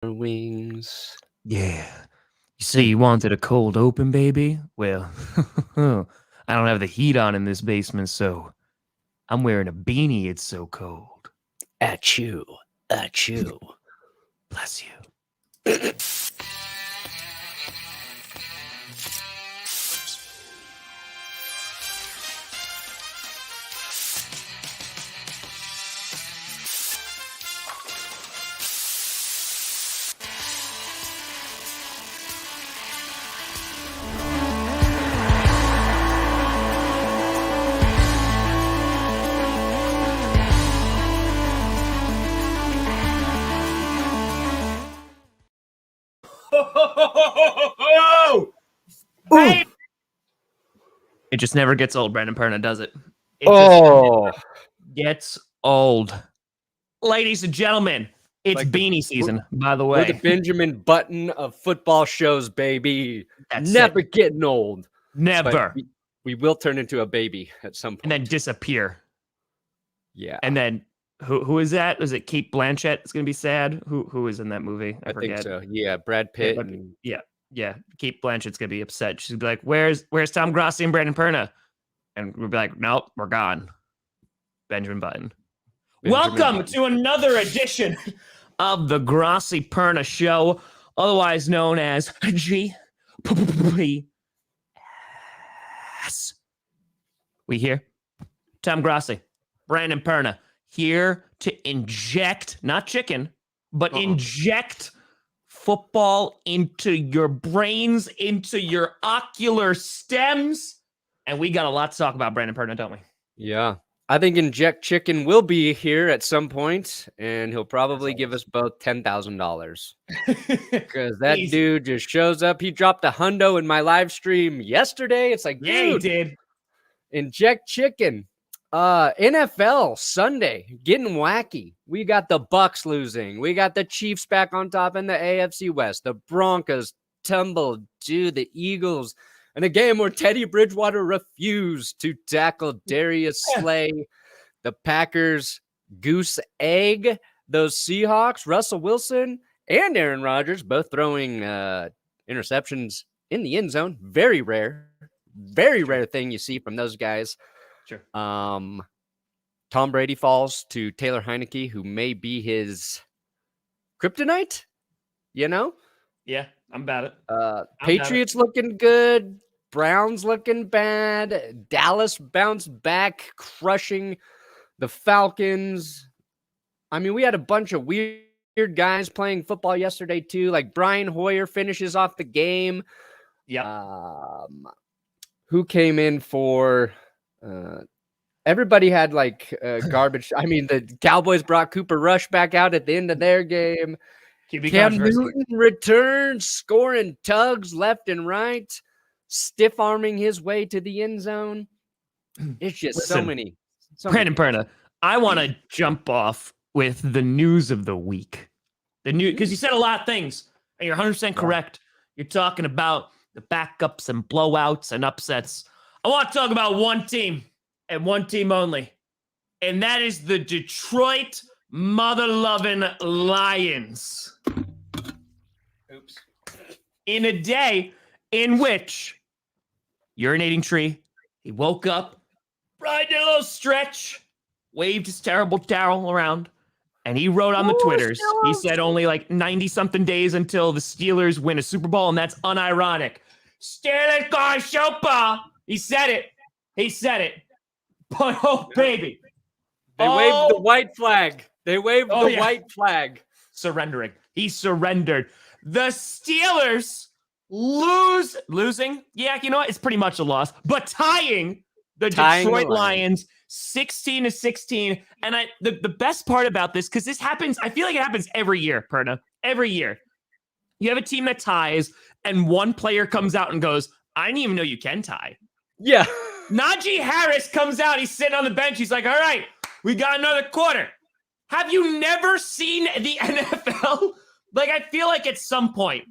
Wings. Yeah. You say you wanted a cold open, baby? Well, I don't have the heat on in this basement, so I'm wearing a beanie. It's so cold. Achoo. Achoo. Bless you. Hey! It just never gets old, Brandon Perna, does it? It just gets old. Ladies and gentlemen, it's like beanie season, by the way. We're the Benjamin Button of football shows, baby. That's never getting old. Never. We will turn into a baby at some point. And then disappear. Yeah. And then who is that? Is it Kate Blanchett? It's going to be sad. Who is in that movie? I think so. Yeah, Brad Pitt. Yeah. Kate Blanchett's going to be upset. She's going to be like, where's Tom Grossi and Brandon Perna? And we'll be like, nope, we're gone. Benjamin Button. Welcome to another edition of the Grossi Perna Show, otherwise known as G. We here? Tom Grossi, Brandon Perna, here to inject, not chicken, but inject football into your brains, into your ocular stems. And we got a lot to talk about, Brandon Perna, don't we? Yeah. I think Inject Chicken will be here at some point, and he'll probably give us both $10,000. Because that dude just shows up. He dropped a hundo in my live stream yesterday. It's like, yeah, dude, he did. Inject Chicken. NFL Sunday, getting wacky. We got the Bucs losing. We got the Chiefs back on top in the AFC West. The Broncos tumbled to the Eagles. In a game where Teddy Bridgewater refused to tackle Darius Slay, the Packers goose egg those Seahawks, Russell Wilson and Aaron Rodgers, both throwing interceptions in the end zone. Very rare thing you see from those guys. Sure. Tom Brady falls to Taylor Heinicke, who may be his kryptonite, you know? Yeah, I'm about it. Patriots looking good. Browns looking bad. Dallas bounced back, crushing the Falcons. I mean, we had a bunch of weird guys playing football yesterday, too. Like Brian Hoyer finishes off the game. Yeah. Who came in for... everybody had like garbage. I mean, the Cowboys brought Cooper Rush back out at the end of their game. Cam Newton returns, scoring tugs left and right, stiff arming his way to the end zone. It's just so many. Brandon Perna, I want to jump off with the news of the week. The news, because you said a lot of things, and you're 100% correct. You're talking about the backups and blowouts and upsets. I want to talk about one team and one team only, and that is the Detroit mother-loving Lions. Oops. In a day in which urinating tree, he woke up, probably did a little stretch, waved his terrible towel around, and he wrote on the Twitters, he said only like 90-something days until the Steelers win a Super Bowl, and that's unironic. Steelers going Super. He said it. But, oh, baby. They waved the white flag. They waved the white flag. Surrendering. He surrendered. The Steelers losing. Yeah, you know what? It's pretty much a loss. But tying the Detroit Lions 16-16. And the best part about this, because this happens, I feel like it happens every year, Perna. Every year. You have a team that ties, and one player comes out and goes, I didn't even know you can tie. Yeah. Najee Harris comes out. He's sitting on the bench. He's like, all right, we got another quarter. Have you never seen the NFL? Like, I feel like at some point,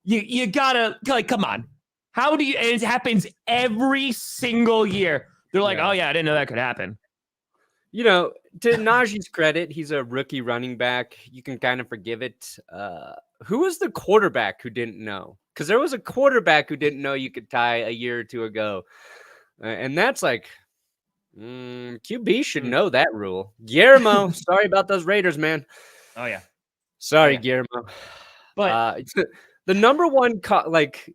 you gotta, like, come on. How do you, and it happens every single year. They're like, oh, yeah, I didn't know that could happen. To Najee's credit, he's a rookie running back. You can kind of forgive it. Who was the quarterback who didn't know? Because there was a quarterback who didn't know you could tie a year or two ago. And that's like, QB should know that rule. Guillermo, sorry about those Raiders, man. Oh, yeah. Sorry, Guillermo. But the number one,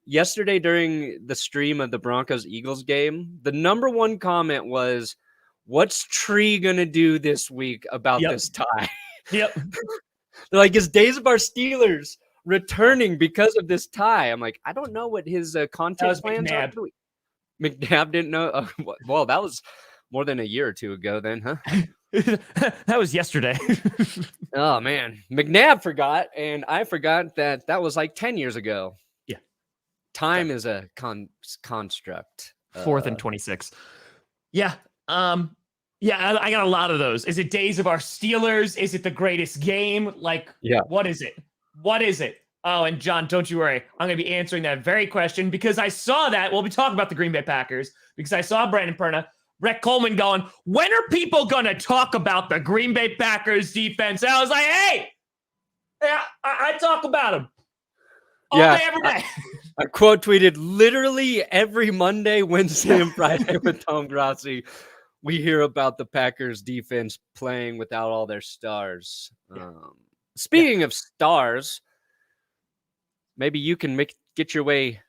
yesterday during the stream of the Broncos-Eagles game, the number one comment was, what's Tree going to do this week about this tie? Yep. They're like, is Days of Our Steelers returning because of this tie? I'm like, I don't know what his content plans are. McNabb didn't know. Well, that was more than a year or two ago then, huh? That was yesterday. Oh, man. McNabb forgot, and I forgot that was like 10 years ago. Yeah. Time is a construct. 4th and 26. Yeah. Yeah, I got a lot of those. Is it Days of Our Steelers? Is it the greatest game? What is it? What is it? Oh, and John, don't you worry. I'm going to be answering that very question because I saw that. We'll be talking about the Green Bay Packers because I saw Brandon Perna, Brett Coleman going, when are people going to talk about the Green Bay Packers defense? And I was like, hey, I talk about them all day, every day. I quote tweeted literally every Monday, Wednesday, and Friday with Tom Grossi. We hear about the Packers defense playing without all their stars. Speaking of stars, maybe you can get your way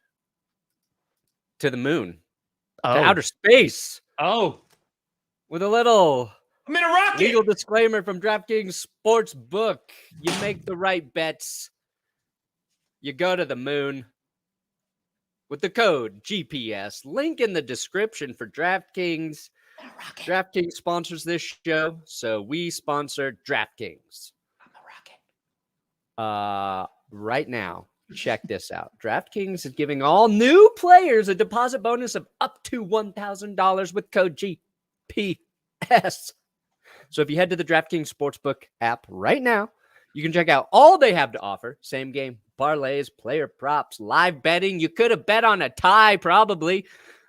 to the moon, to outer space. With a little I'm in a rocket. Legal disclaimer from DraftKings Sportsbook. You make the right bets. You go to the moon with the code GPS. Link in the description for DraftKings. DraftKings sponsors this show, so we sponsor DraftKings. I'm a rocket. Right now, check this out. DraftKings is giving all new players a deposit bonus of up to $1,000 with code GPS. So if you head to the DraftKings Sportsbook app right now, you can check out all they have to offer. Same game, parlays, player props, live betting. You could have bet on a tie, probably.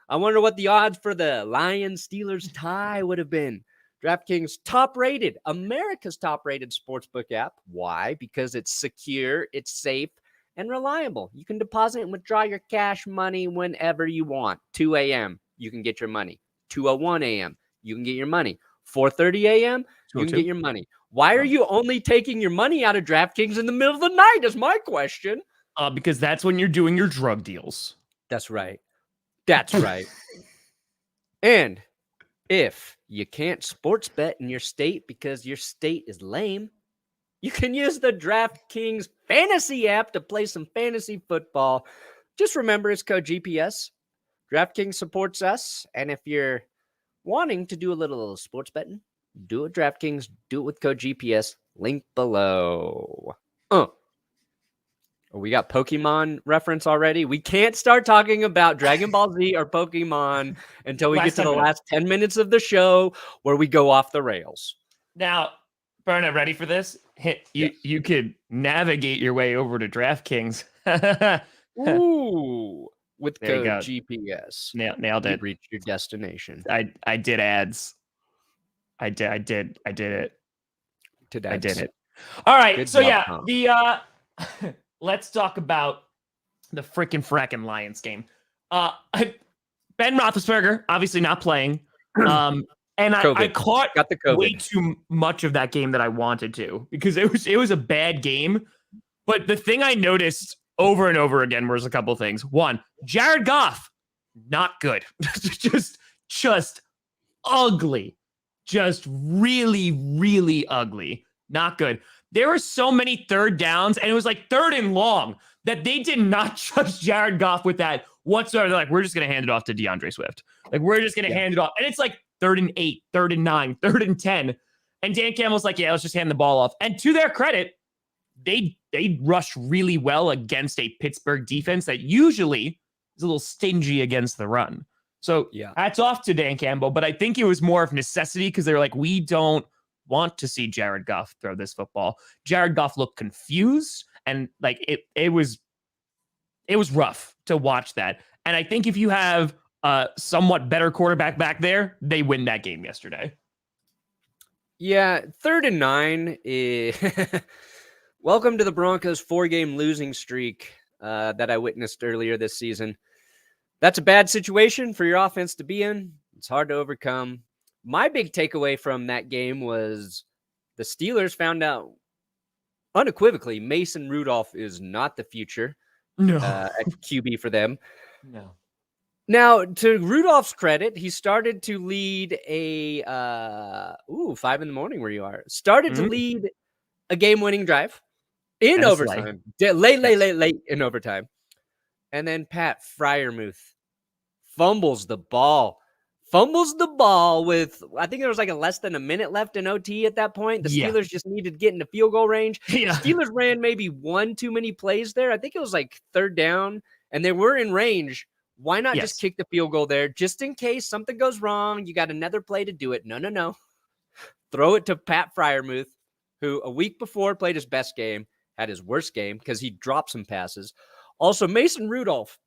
I wonder what the odds for the Lions-Steelers tie would have been. DraftKings top-rated, America's top-rated sportsbook app. Why? Because it's secure, it's safe, and reliable. You can deposit and withdraw your cash money whenever you want. 2 a.m., you can get your money. 2:01 a.m., you can get your money. 4:30 a.m., you can get your money. Why are you only taking your money out of DraftKings in the middle of the night is my question. Because that's when you're doing your drug deals. That's right. That's right. And if you can't sports bet in your state because your state is lame, you can use the DraftKings Fantasy app to play some fantasy football. Just remember it's code GPS. DraftKings supports us. And if you're wanting to do a little sports betting, do it DraftKings. Do it with code GPS. Link below. We got Pokemon reference already. We can't start talking about Dragon Ball Z or Pokemon until we get to the last 10 minutes of the show where we go off the rails. Now, Perna, ready for this? You could navigate your way over to DraftKings. Ooh, with there code GPS. Nailed it. You reached your destination. I did ads. I did it. Today. I did it. All right. Good so job, yeah, the let's talk about the freaking fracking Lions game. Ben Roethlisberger obviously not playing. And I caught way too much of that game that I wanted to because it was a bad game. But the thing I noticed over and over again was a couple things. One, Jared Goff, not good. just ugly. Just really, really ugly. Not good. There were so many third downs, and it was like 3rd and long, that they did not trust Jared Goff with that whatsoever. They're like, we're just going to hand it off to DeAndre Swift. Like, we're just going to hand it off. And it's like 3rd and 8, 3rd and 9, 3rd and 10. And Dan Campbell's like, yeah, let's just hand the ball off. And to their credit, they rushed really well against a Pittsburgh defense that usually is a little stingy against the run. So hats off to Dan Campbell, but I think it was more of necessity because they were like, we don't want to see Jared Goff throw this football. Jared Goff looked confused, and like it was rough to watch that. And I think if you have a somewhat better quarterback back there, they win that game yesterday. Yeah, 3rd and 9. Welcome to the Broncos' 4-game losing streak that I witnessed earlier this season. That's a bad situation for your offense to be in. It's hard to overcome. My big takeaway from that game was the Steelers found out unequivocally Mason Rudolph is not the future at QB for them. No. Now, to Rudolph's credit, he started to lead a 5 a.m. where you are. Started to lead a game-winning drive in overtime. Late in overtime. And then Pat Freiermuth fumbles the ball with, I think there was like less than a minute left in OT at that point. The Steelers just needed to get into field goal range. Yeah. The Steelers ran maybe one too many plays there. I think it was like 3rd down, and they were in range. Why not just kick the field goal there? Just in case something goes wrong, you got another play to do it. No. Throw it to Pat Freiermuth, who a week before played his best game, had his worst game because he dropped some passes. Also, Mason Rudolph,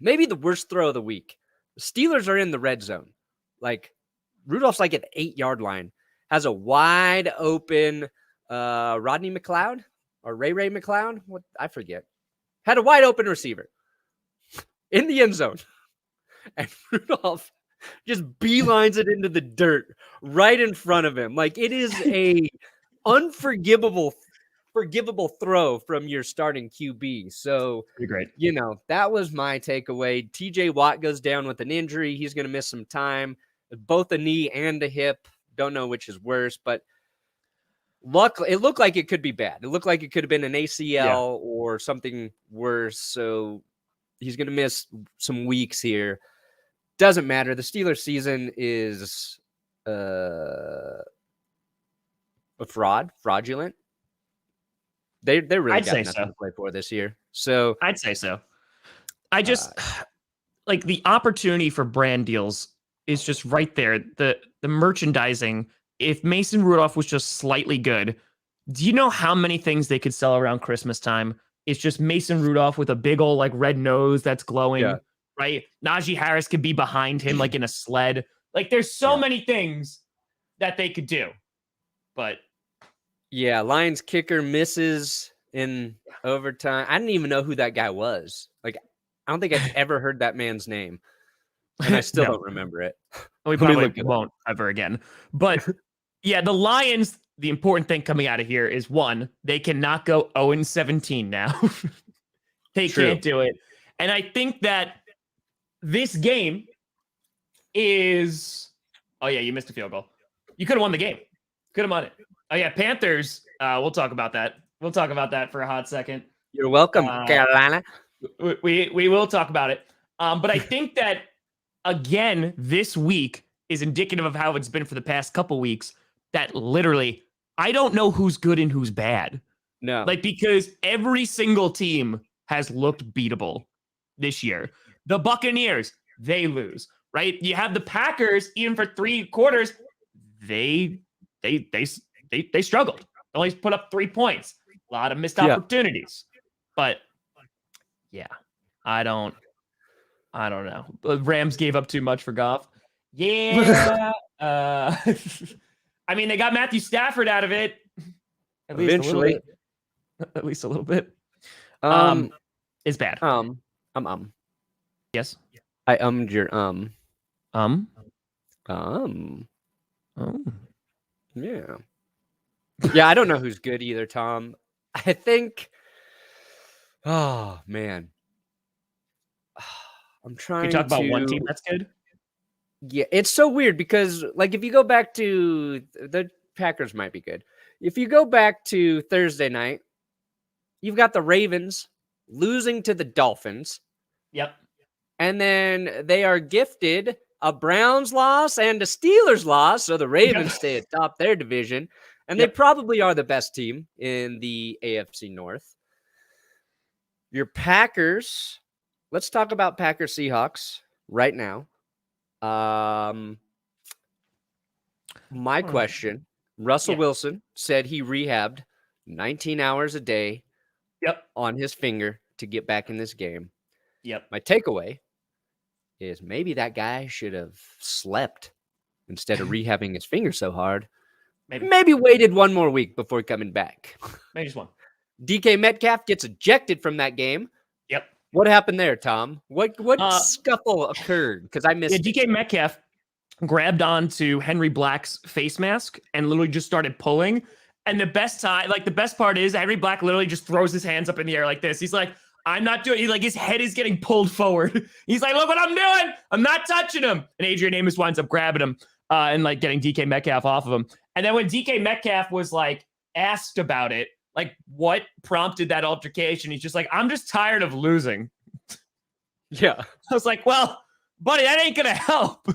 maybe the worst throw of the week. The Steelers are in the red zone. Like, Rudolph's like at the 8-yard line. Has a wide open Rodney McLeod or Ray McLeod. What I forget. Had a wide open receiver in the end zone. And Rudolph just beelines it into the dirt right in front of him. Like, it is a forgivable throw from your starting QB. So, pretty great. That was my takeaway. TJ Watt goes down with an injury. He's going to miss some time. Both a knee and a hip. Don't know which is worse, but it looked like it could be bad. It looked like it could have been an ACL or something worse. So he's going to miss some weeks here. Doesn't matter. The Steelers season is a fraudulent. They really got nothing to play for this year. So I'd say so. I just like the opportunity for brand deals is just right there. The merchandising. If Mason Rudolph was just slightly good, do you know how many things they could sell around Christmas time? It's just Mason Rudolph with a big old like red nose that's glowing, right? Najee Harris could be behind him like in a sled. Like there's so many things that they could do, but. Yeah, Lions kicker misses in overtime. I didn't even know who that guy was. Like, I don't think I've ever heard that man's name, and I still don't remember it. We probably won't ever again. But yeah, the Lions, the important thing coming out of here is, one, they cannot go 0-17 now. They can't do it. And I think that this game is... Oh, yeah, you missed a field goal. You could have won the game. Could have won it. Oh, yeah, Panthers. We'll talk about that. We'll talk about that for a hot second. You're welcome, Carolina. We will talk about it. But I think that, again, this week is indicative of how it's been for the past couple weeks, that literally, I don't know who's good and who's bad. No. Like, because every single team has looked beatable this year. The Buccaneers, they lose, right? You have the Packers, even for 3 quarters, they struggled. Only put up 3 points. A lot of missed opportunities. But yeah, I don't know. The Rams gave up too much for Goff. Yeah. I mean, they got Matthew Stafford out of it. Eventually. At least a little bit. It's bad. Yes. I ummed your Yeah. Yeah, I don't know who's good either, Tom. I think, oh, man. I'm trying to talk about one team that's good? Yeah, it's so weird because, like, if you go back to the Packers might be good. If you go back to Thursday night, you've got the Ravens losing to the Dolphins. Yep. And then they are gifted a Browns loss and a Steelers loss. So the Ravens stay atop their division. And they probably are the best team in the AFC North. Your Packers. Let's talk about Packers Seahawks right now. My question, Russell Wilson said he rehabbed 19 hours a day on his finger to get back in this game. Yep. My takeaway is maybe that guy should have slept instead of rehabbing his finger so hard. Maybe waited one more week before coming back. Maybe just one. DK Metcalf gets ejected from that game. Yep. What happened there, Tom? What scuffle occurred? Because I missed DK Metcalf grabbed onto Henry Black's face mask and literally just started pulling. And the best part is Henry Black literally just throws his hands up in the air like this. He's like, I'm not doing it. His head is getting pulled forward. He's like, look what I'm doing. I'm not touching him. And Adrian Amos winds up grabbing him and getting DK Metcalf off of him. And then when DK Metcalf was asked about it, what prompted that altercation, he's just like, I'm just tired of losing. Yeah. I was like, well, buddy, that ain't going to help.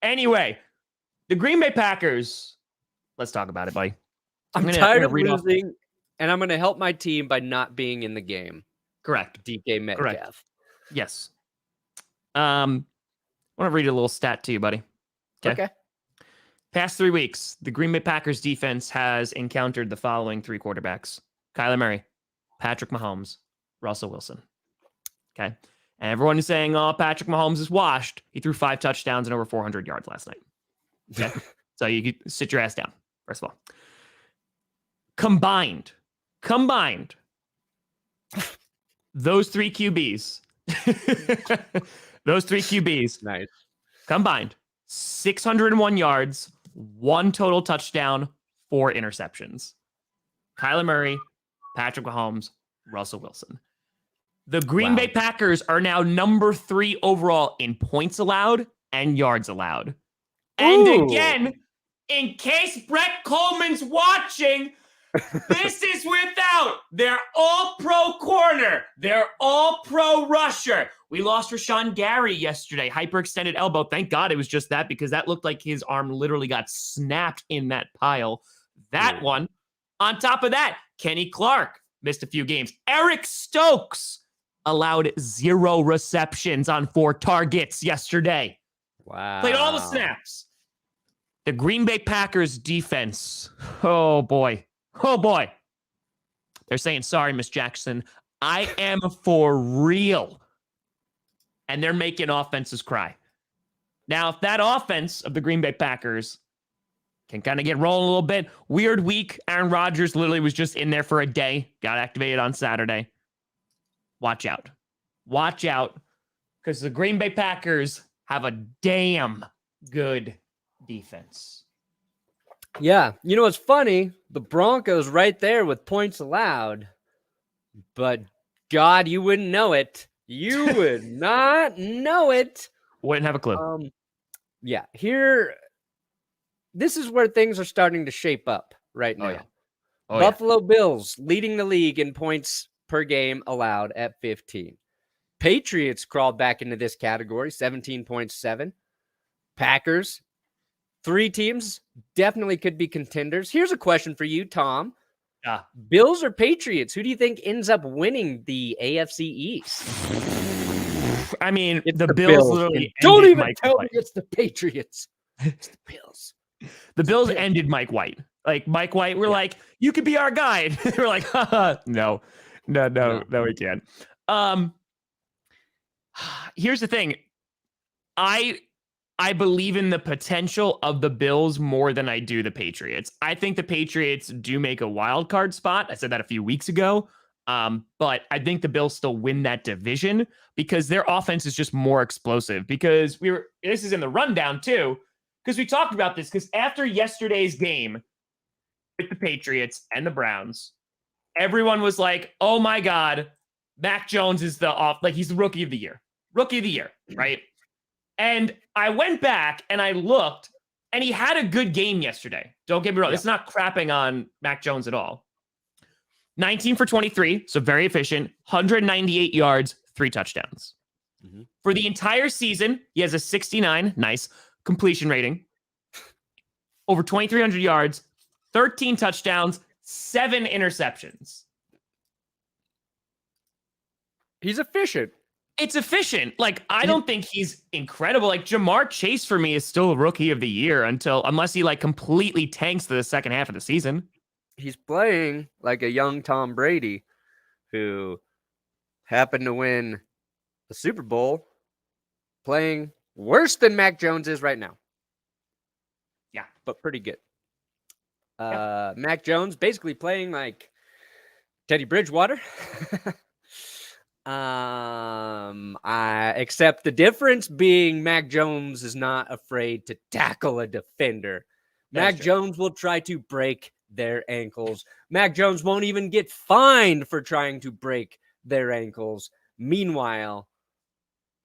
Anyway, the Green Bay Packers, let's talk about it, buddy. I'm tired of losing, and I'm going to help my team by not being in the game. Correct. DK Metcalf. Correct. Yes. I want to read a little stat to you, buddy. Okay. Past 3 weeks, the Green Bay Packers defense has encountered the following 3 quarterbacks: Kyler Murray, Patrick Mahomes, Russell Wilson. Okay. And everyone is saying, oh, Patrick Mahomes is washed. He threw 5 touchdowns and over 400 yards last night. Okay. So you could sit your ass down, first of all. Combined, those 3 QBs, Nice. Combined, 601 yards, 1 total touchdown, 4 interceptions. Kyler Murray, Patrick Mahomes, Russell Wilson. The Green Bay Packers are now number 3 overall in points allowed and yards allowed. And again, in case Brett Coleman's watching, this is without their all-pro corner, their all-pro rusher. We lost Rashawn Gary yesterday, hyperextended elbow. Thank God it was just that, because that looked like his arm literally got snapped in that pile. That one. On top of that, Kenny Clark missed a few games. Eric Stokes allowed 0 receptions on 4 targets yesterday. Wow. Played all the snaps. The Green Bay Packers defense. Oh, boy. They're saying, sorry, Miss Jackson. I am for real. And they're making offenses cry. Now, if that offense of the Green Bay Packers can kind of get rolling a little bit, weird week. Aaron Rodgers literally was just in there for a day. Got activated on Saturday. Watch out, because the Green Bay Packers have a damn good defense. Yeah. You know what's funny? The Broncos right there with points allowed. But God, you wouldn't know it. You would not know it. Wouldn't have a clue. Yeah. This is where things are starting to shape up right now. Buffalo Bills leading the league in points per game allowed at 15. Patriots crawled back into this category, 17.7. Packers, 3 teams definitely could be contenders. Here's a question for you, Tom. Bills or Patriots? Who do you think ends up winning the AFC East? I mean, it's the Bills literally don't even tell me it's the Patriots. It's the Bills. The Bills ended Mike White. Mike White, we're like, you could be our guy. We're like, no, we can't. Here's the thing. I believe in the potential of the Bills more than I do the Patriots. I think the Patriots do make a wild card spot. I said that a few weeks ago. But I think the Bills still win that division because their offense is just more explosive. Because this is in the rundown too, because we talked about this, because after yesterday's game with the Patriots and the Browns, everyone was like, oh my God, Mac Jones is he's the rookie of the year, right? And I went back and I looked, and he had a good game yesterday. Don't get me wrong. Yeah. It's not crapping on Mac Jones at all. 19 for 23, so very efficient, 198 yards, 3 touchdowns. Mm-hmm. For the entire season, he has a 69, nice, completion rating, over 2,300 yards, 13 touchdowns, 7 interceptions. He's efficient. It's efficient. I don't think he's incredible. Jamar Chase for me is still rookie of the year unless he completely tanks the second half of the season. He's playing like a young Tom Brady who happened to win the Super Bowl playing worse than Mac Jones is right now. Yeah, but pretty good. Mac Jones basically playing like Teddy Bridgewater. Except the difference being Mac Jones is not afraid to tackle a defender. Mac Jones will try to break their ankles. Mac Jones won't even get fined for trying to break their ankles. Meanwhile,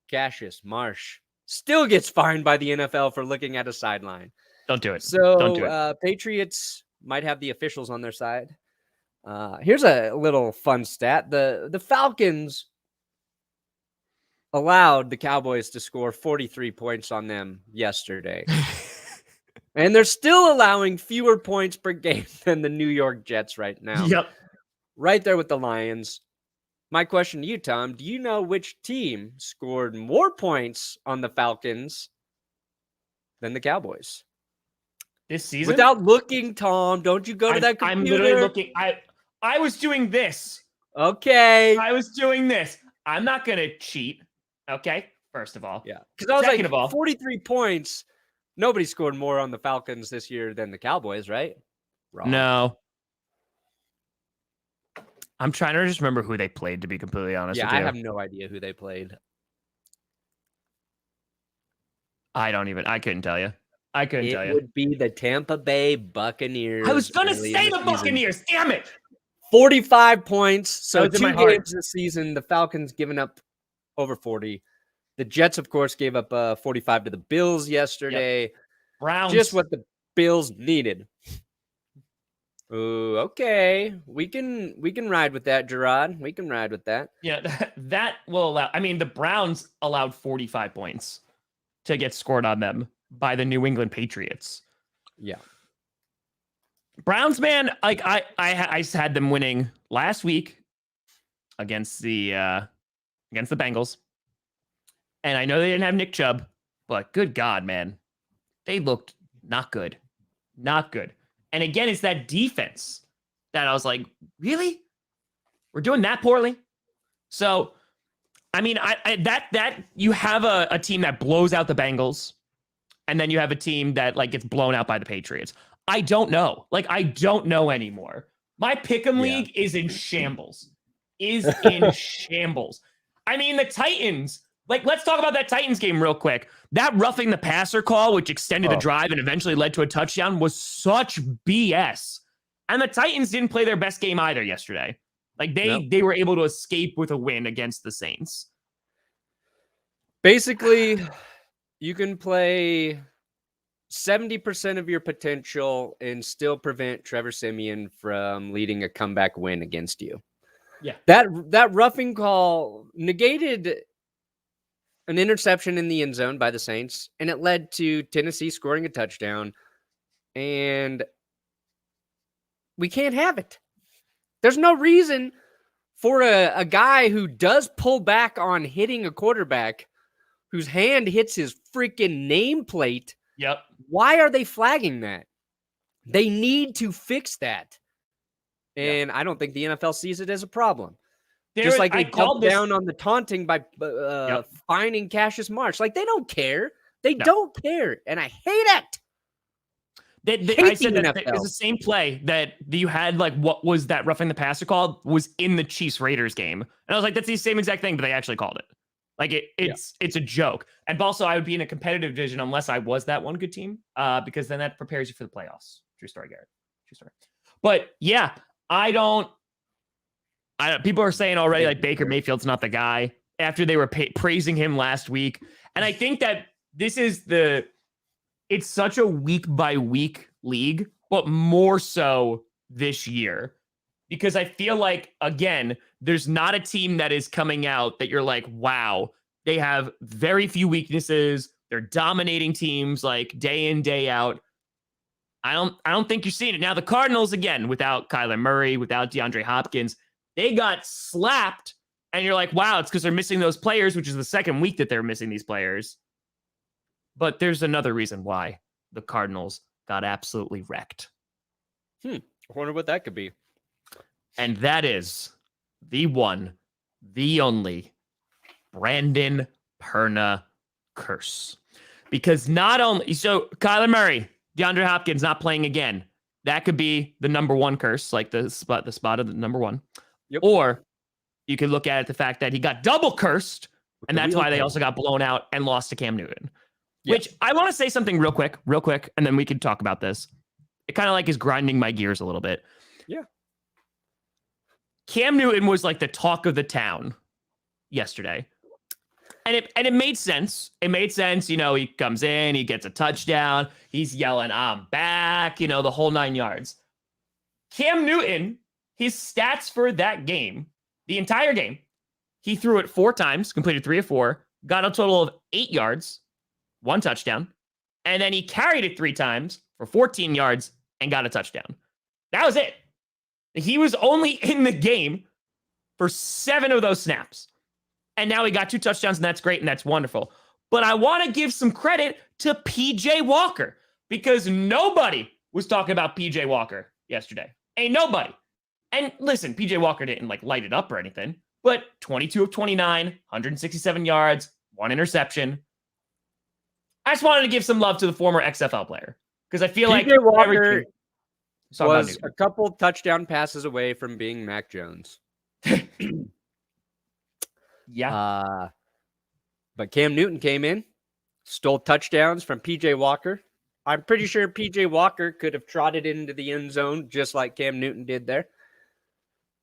Cassius Marsh still gets fined by the NFL for looking at a sideline. Don't do it. So Don't do it. Patriots might have the officials on their side. Here's a little fun stat. The Falcons allowed the Cowboys to score 43 points on them yesterday. And they're still allowing fewer points per game than the New York Jets right now. Yep. Right there with the Lions. My question to you, Tom, do you know which team scored more points on the Falcons than the Cowboys? This season? Without looking, Tom, don't you go to that computer. I'm literally looking. I was doing this. Okay. I was doing this. I'm not going to cheat. Okay. First of all. Yeah. Because I was Second like, of all, 43 points. Nobody scored more on the Falcons this year than the Cowboys, right? Wrong. No. I'm trying to just remember who they played, to be completely honest with you. I have no idea who they played. I couldn't tell you. It would be the Tampa Bay Buccaneers. I was going to say the Buccaneers. Damn it. 45 points. So 2 games this season, the Falcons given up over 40. The Jets, of course, gave up 45 to the Bills yesterday. Yep. Browns. Just what the Bills needed. Ooh, okay. We can ride with that, Gerard. We can ride with that. Yeah, that will allow. I mean, the Browns allowed 45 points to get scored on them by the New England Patriots. Yeah. Browns, man, like I had them winning last week against the Bengals. And I know they didn't have Nick Chubb, but good God, man. They looked not good. Not good. And again, it's that defense that I was like, really? We're doing that poorly? So, I mean, that you have a team that blows out the Bengals, and then you have a team that like gets blown out by the Patriots. I don't know. Like, I don't know anymore. My pick'em league is in shambles. Shambles. I mean, the Titans. Like, let's talk about that Titans game real quick. That roughing the passer call, which extended the drive and eventually led to a touchdown, was such BS. And the Titans didn't play their best game either yesterday. Like, they were able to escape with a win against the Saints. Basically, you can play 70% of your potential and still prevent Trevor Siemian from leading a comeback win against you. Yeah. That roughing call negated an interception in the end zone by the Saints, and it led to Tennessee scoring a touchdown, and we can't have it. There's no reason for a guy who does pull back on hitting a quarterback whose hand hits his freaking nameplate. Yep. Why are they flagging that? They need to fix that. And I don't think the NFL sees it as a problem. Just like they doubled down on the taunting by fining Cassius Marsh. Like, they don't care. They don't care. And I hate it. I said that it's the same play that you had, like, what was that roughing the passer call was in the Chiefs-Raiders game. And I was like, that's the same exact thing, but they actually called it. Like, it's a joke. And also, I would be in a competitive division unless I was that one good team, because then that prepares you for the playoffs. True story, Garrett. True story. But, yeah, people are saying already, like, Baker Mayfield's not the guy after they were praising him last week. And I think that this is it's such a week by week league, but more so this year, because I feel like, again, there's not a team that is coming out that you're like, wow, they have very few weaknesses. They're dominating teams like day in, day out. I don't think you're seeing it. Now, the Cardinals, again, without Kyler Murray, without DeAndre Hopkins, they got slapped, and you're like, wow, it's because they're missing those players, which is the second week that they're missing these players. But there's another reason why the Cardinals got absolutely wrecked. I wonder what that could be. And that is the one, the only Brandon Perna curse. Because not only, so Kyler Murray, DeAndre Hopkins not playing again. that could be the number one curse, like the spot of the number one. Yep. Or you could look at it the fact that he got double cursed, and that's why they also got blown out and lost to Cam Newton. Which I want to say something real quick, and then we can talk about this. It kind of like is grinding my gears a little bit. Yeah. Cam Newton was like the talk of the town yesterday. And it made sense. It made sense. He comes in, he gets a touchdown. He's yelling, "I'm back," the whole 9 yards. Cam Newton, his stats for that game, the entire game, he threw it 4 times, completed 3 of 4, got a total of 8 yards, 1 touchdown. And then he carried it 3 times for 14 yards and got a touchdown. That was it. He was only in the game for 7 of those snaps. And now he got 2 touchdowns, and that's great, and that's wonderful. But I want to give some credit to PJ Walker, because nobody was talking about PJ Walker yesterday. Ain't nobody. And listen, PJ Walker didn't light it up or anything, but 22 of 29, 167 yards, 1 interception. I just wanted to give some love to the former XFL player, because I feel like PJ Walker was a couple touchdown passes away from being Mac Jones. Yeah. But Cam Newton came in, stole touchdowns from PJ Walker. I'm pretty sure PJ Walker could have trotted into the end zone just like Cam Newton did there.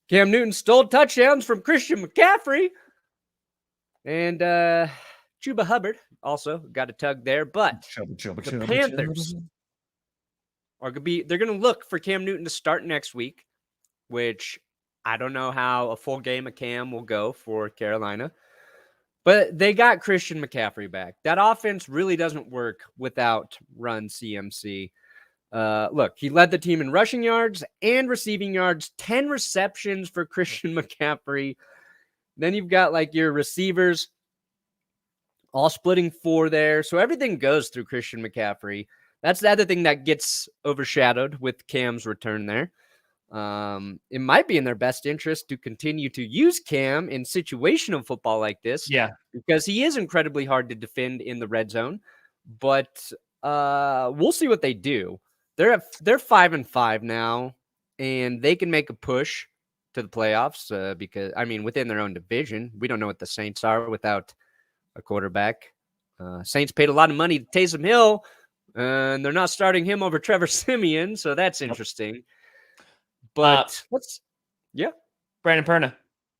Cam Newton stole touchdowns from Christian McCaffrey. And Chuba Hubbard also got a tug there. But the Panthers are they're going to look for Cam Newton to start next week, which I don't know how a full game of Cam will go for Carolina. But they got Christian McCaffrey back. That offense really doesn't work without run CMC. Look, he led the team in rushing yards and receiving yards, 10 receptions for Christian McCaffrey. Then you've got your receivers all splitting 4 there. So everything goes through Christian McCaffrey. That's the other thing that gets overshadowed with Cam's return there. It might be in their best interest to continue to use Cam in situational football like this. Yeah. Because he is incredibly hard to defend in the red zone. But we'll see what they do. They're 5-5 now, and they can make a push to the playoffs because, within their own division. We don't know what the Saints are without a quarterback. Saints paid a lot of money to Taysom Hill, and they're not starting him over Trevor Siemian, so that's interesting. But Brandon Perna,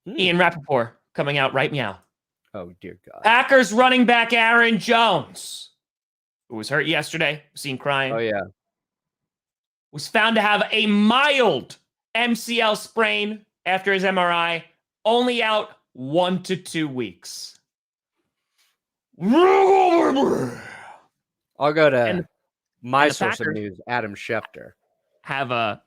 Ian Rappaport coming out right meow. Oh, dear God. Packers running back Aaron Jones, who was hurt yesterday, seen crying. Oh, yeah. Was found to have a mild MCL sprain after his MRI, only out 1 to 2 weeks. I'll go to my source of news, Adam Schefter. Have a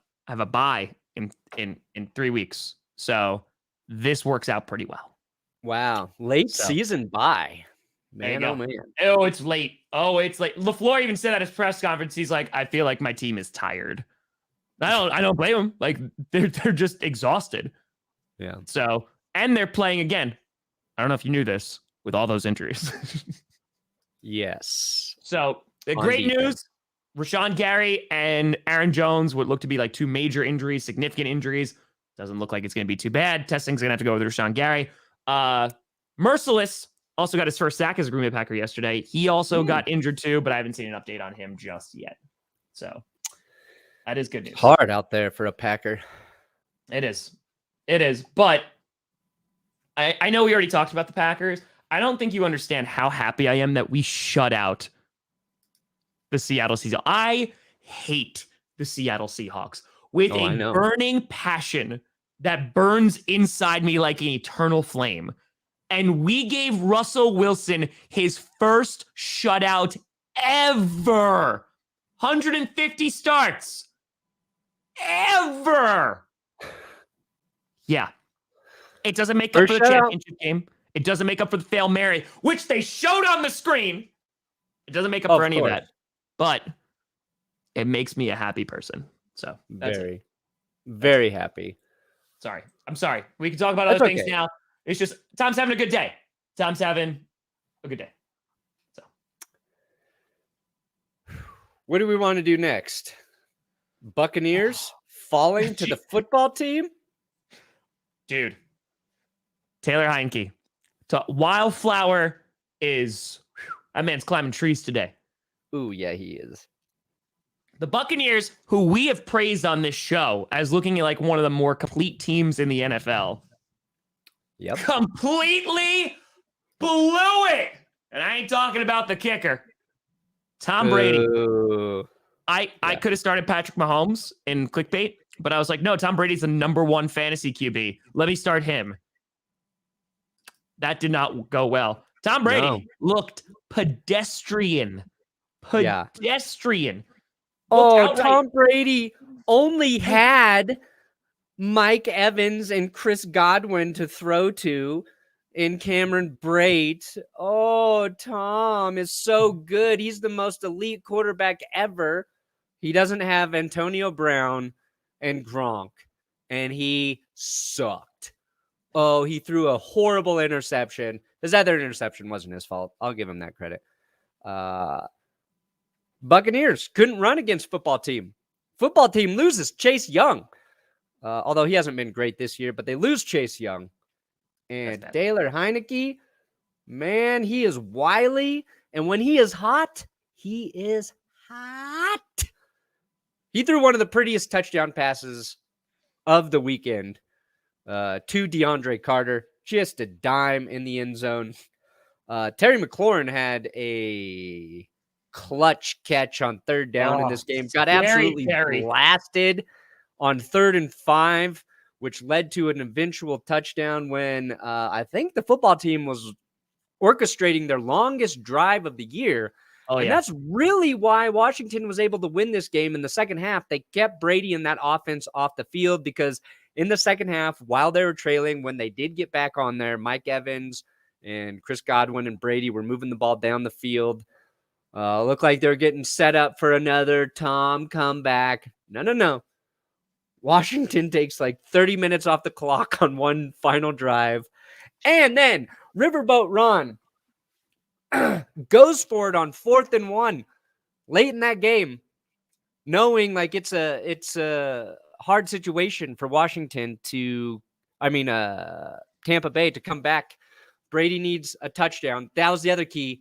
bye in 3 weeks. So this works out pretty well. Wow. Late season bye. Man, oh man. Oh, it's late. LaFleur even said at his press conference, he's like, I feel like my team is tired. I don't blame him. They're just exhausted. Yeah. So, and they're playing again. I don't know if you knew this, with all those injuries. Yes. So the great news, Rashawn Gary and Aaron Jones would look to be 2 major injuries, significant injuries. Doesn't look like it's going to be too bad. Testing's going to have to go with Rashawn Gary. Merciless also got his first sack as a Green Bay Packer yesterday. He also got injured too, but I haven't seen an update on him just yet. So that is good news. Hard out there for a Packer. It is. But I know we already talked about the Packers. I don't think you understand how happy I am that we shut out the Seattle Seahawks. I hate the Seattle Seahawks with a burning passion that burns inside me like an eternal flame. And we gave Russell Wilson his first shutout ever. 150 starts. Ever. Yeah. It doesn't make up for the championship game. It doesn't make up for the Fail Mary, which they showed on the screen. It doesn't make up for any of that. But it makes me a happy person. So that's very happy. Sorry. I'm sorry. We can talk about other things now. It's just Tom's having a good day. Tom's having a good day. So what do we want to do next? Buccaneers falling to the football team. Dude, Taylor Heinicke. Wildflower is, that man's climbing trees today. Ooh, yeah, he is. The Buccaneers, who we have praised on this show as looking like one of the more complete teams in the NFL, completely blew it. And I ain't talking about the kicker. Tom Brady. I could have started Patrick Mahomes in clickbait, but I was like, no, Tom Brady's the #1 fantasy QB. Let me start him. That did not go well. Tom Brady looked pedestrian. Pedestrian. Tom Brady only had Mike Evans and Chris Godwin to throw to in Cameron Brate. Oh, Tom is so good. He's the most elite quarterback ever. He doesn't have Antonio Brown and Gronk, and he sucked. Oh, he threw a horrible interception. His other interception wasn't his fault. I'll give him that credit. Buccaneers couldn't run against football team. Football team loses Chase Young. Although he hasn't been great this year, but they lose Chase Young. And Taylor Heinicke, man, he is wily. And when he is hot, he is hot. He threw one of the prettiest touchdown passes of the weekend to DeAndre Carter. Just a dime in the end zone. Terry McLaurin had a clutch catch on third down in this game. Got absolutely blasted on 3rd and 5, which led to an eventual touchdown when I think the football team was orchestrating their longest drive of the year. And that's really why Washington was able to win this game in the second half. They kept Brady and that offense off the field because in the second half, while they were trailing, when they did get back on there, Mike Evans and Chris Godwin and Brady were moving the ball down the field. Looked like they're getting set up for another Tom comeback. No. Washington takes like 30 minutes off the clock on one final drive. And then Riverboat Ron goes for it on 4th and 1 late in that game, knowing like it's a hard situation for Washington Tampa Bay to come back. Brady needs a touchdown. That was the other key.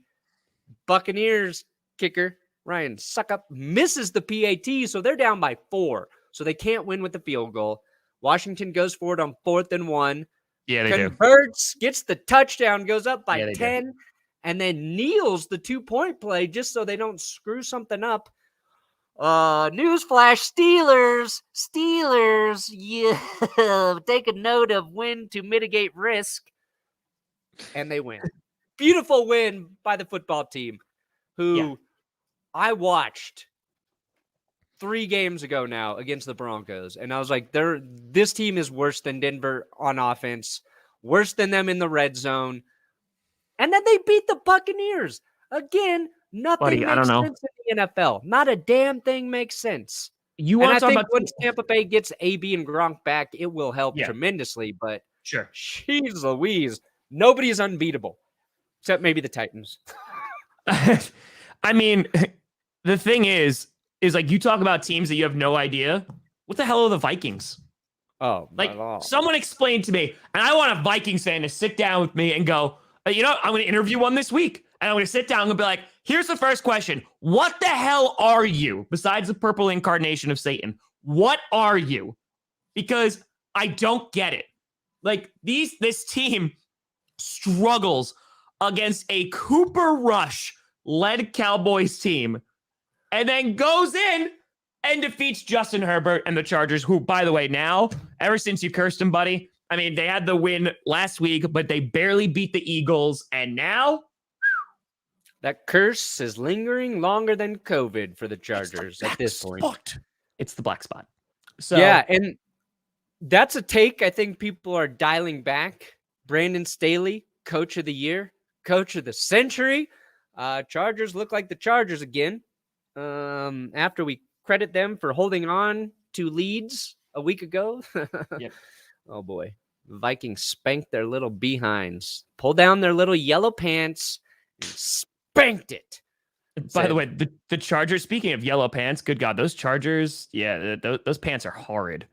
Buccaneers kicker Ryan Suckup misses the PAT, so they're down by 4. So they can't win with the field goal. Washington goes for it on 4th and 1. Yeah, they converts, gets the touchdown, goes up by 10, and then kneels the 2-point play just so they don't screw something up. Newsflash, Steelers, yeah, take a note of when to mitigate risk. And they win. Beautiful win by the football team, who I watched 3 games ago now against the Broncos. And I was like, this team is worse than Denver on offense, worse than them in the red zone. And then they beat the Buccaneers. Again, nothing makes sense in the NFL. Not a damn thing makes sense. I think once Tampa Bay gets AB and Gronk back, it will help tremendously. But jeez Louise, nobody is unbeatable. Except maybe the Titans. I mean, the thing is like you talk about teams that you have no idea. What the hell are the Vikings? Oh, like someone explained to me, and I want a Vikings fan to sit down with me and go, I'm going to interview one this week. And I'm going to sit down and be like, here's the first question. What the hell are you besides the purple incarnation of Satan? What are you? Because I don't get it. Like this team struggles against a Cooper Rush-led Cowboys team and then goes in and defeats Justin Herbert and the Chargers, who, by the way, now, ever since you cursed him, buddy, I mean, they had the win last week, but they barely beat the Eagles, and now that curse is lingering longer than COVID for the Chargers at this point. It's the black spot. So yeah, and that's a take I think people are dialing back. Brandon Staley, coach of the year, coach of the century. Chargers look like the Chargers again. After we credit them for holding on to leads a week ago. Yep. Oh boy. Vikings spanked their little behinds, pulled down their little yellow pants, and spanked it. By the way, the Chargers, speaking of yellow pants, good God, those Chargers, those pants are horrid.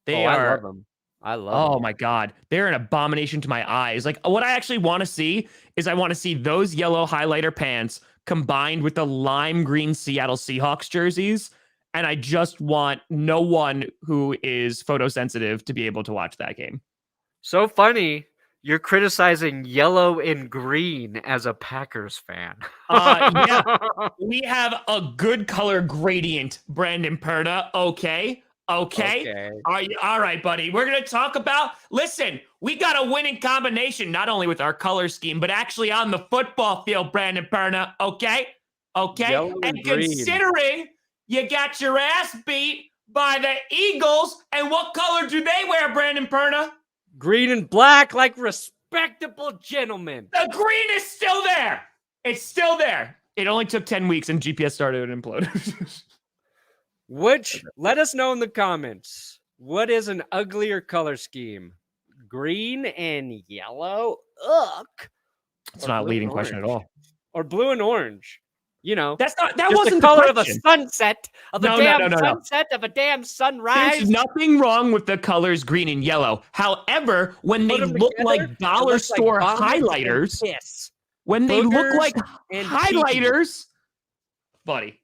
I love them. I love Oh them. my God. They're an abomination to my eyes. Like, what I actually want to see is I want to see those yellow highlighter pants combined with the lime green Seattle Seahawks jerseys. And I just want no one who is photosensitive to be able to watch that game. So funny. You're criticizing yellow and green as a Packers fan. Yeah, we have a good color gradient, Brandon Perna. Okay. All right, buddy. We're going to talk about, listen, we got a winning combination, not only with our color scheme, but actually on the football field, Brandon Perna. Okay. Yellow And green. considering you got your ass beat by the Eagles, and what color do they wear, Brandon Perna? Green and black, like respectable gentlemen. The green is still there. It's still there. It only took 10 weeks and GPS started to implode. Let us know in the comments. What is an uglier color scheme? Green and yellow? Ugh. It's not a leading question at all. Or blue and orange. You know, that just wasn't the color the of a sunset, sunset of a damn sunrise. There's nothing wrong with the colors green and yellow. However, when they look like dollar store highlighters, buddy.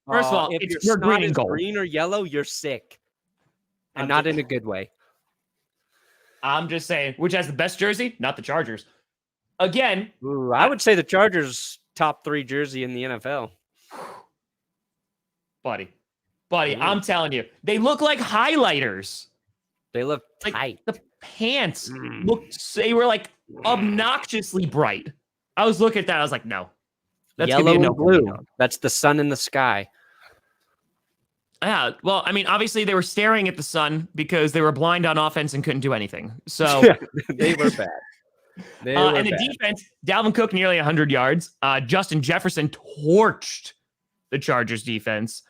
First of all, if it's your green and gold. Green or yellow, you're sick, and not in a good way. I'm just saying, which has the best jersey? Not the Chargers. Again, I would say the Chargers top 3 jersey in the NFL. Buddy, I'm telling you, they look like highlighters. They look like tight. The pants they were like obnoxiously bright. I was looking at that. I was like, no. That's yellow and blue. That's the sun in the sky. Yeah. Well, I mean, obviously they were staring at the sun because they were blind on offense and couldn't do anything. So they were bad. And the defense, Dalvin Cook nearly 100 yards. Justin Jefferson torched the Chargers defense.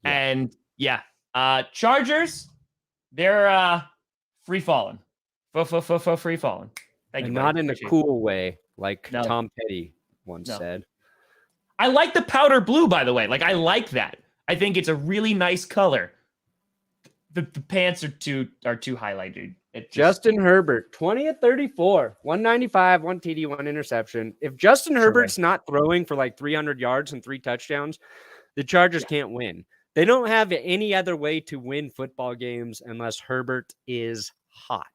Yeah. And Chargers, they're free falling. Free falling. Thank you. Not in a cool way, like Tom Petty once said. I like the powder blue, by the way. Like, I like that. I think it's a really nice color. The pants are too highlighted. Justin Herbert, 20 of 34, 195, 1 TD, 1 interception. If Justin Herbert's not throwing for like 300 yards and 3 touchdowns, the Chargers can't win. They don't have any other way to win football games unless Herbert is hot.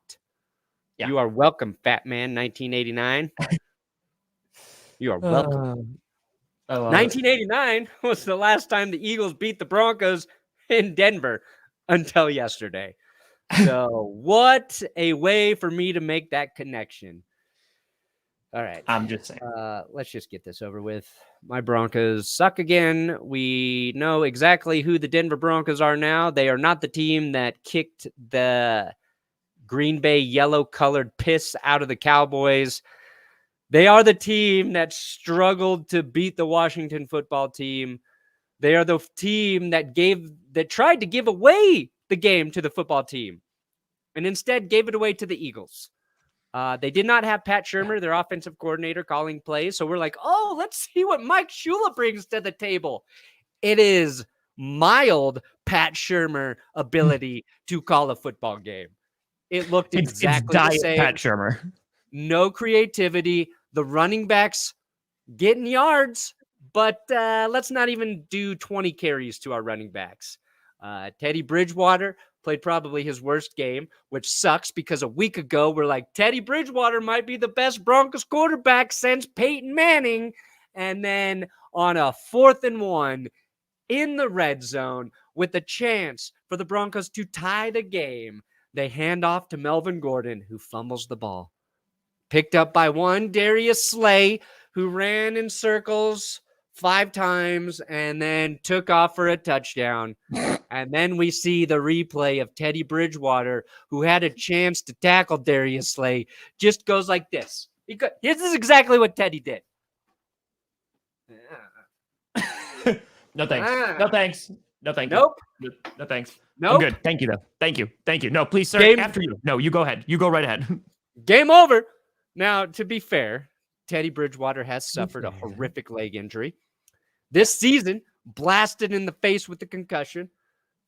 Yeah. You are welcome, Fat Man 1989. You are welcome. 1989 was the last time the Eagles beat the Broncos in Denver until yesterday. So what a way for me to make that connection. All right. I'm just saying. Let's just get this over with. My Broncos suck again. We know exactly who the Denver Broncos are now. They are not the team that kicked the Green Bay yellow-colored piss out of the Cowboys. They are the team that struggled to beat the Washington football team. They are the team that tried to give away the game to the football team and instead gave it away to the Eagles. They did not have Pat Shurmur, their offensive coordinator, calling plays. So we're like, oh, let's see what Mike Shula brings to the table. It is mild Pat Shurmur ability to call a football game. It looked exactly the same. Pat Shurmur. No creativity. The running backs getting yards, but let's not even do 20 carries to our running backs. Teddy Bridgewater played probably his worst game, which sucks because a week ago we're like, Teddy Bridgewater might be the best Broncos quarterback since Peyton Manning. And then on a 4th and 1 in the red zone with a chance for the Broncos to tie the game, they hand off to Melvin Gordon, who fumbles the ball. Picked up by one Darius Slay, who ran in circles 5 times and then took off for a touchdown. And then we see the replay of Teddy Bridgewater, who had a chance to tackle Darius Slay, just goes like this. This is exactly what Teddy did. No thanks. No thanks. No thank you. Nope. No thanks. Nope. I'm good. Thank you, though. Thank you. No, please, sir. After you. No, you go ahead. You go right ahead. Game over. Now, to be fair, Teddy Bridgewater has suffered a horrific leg injury. this season, blasted in the face with the concussion,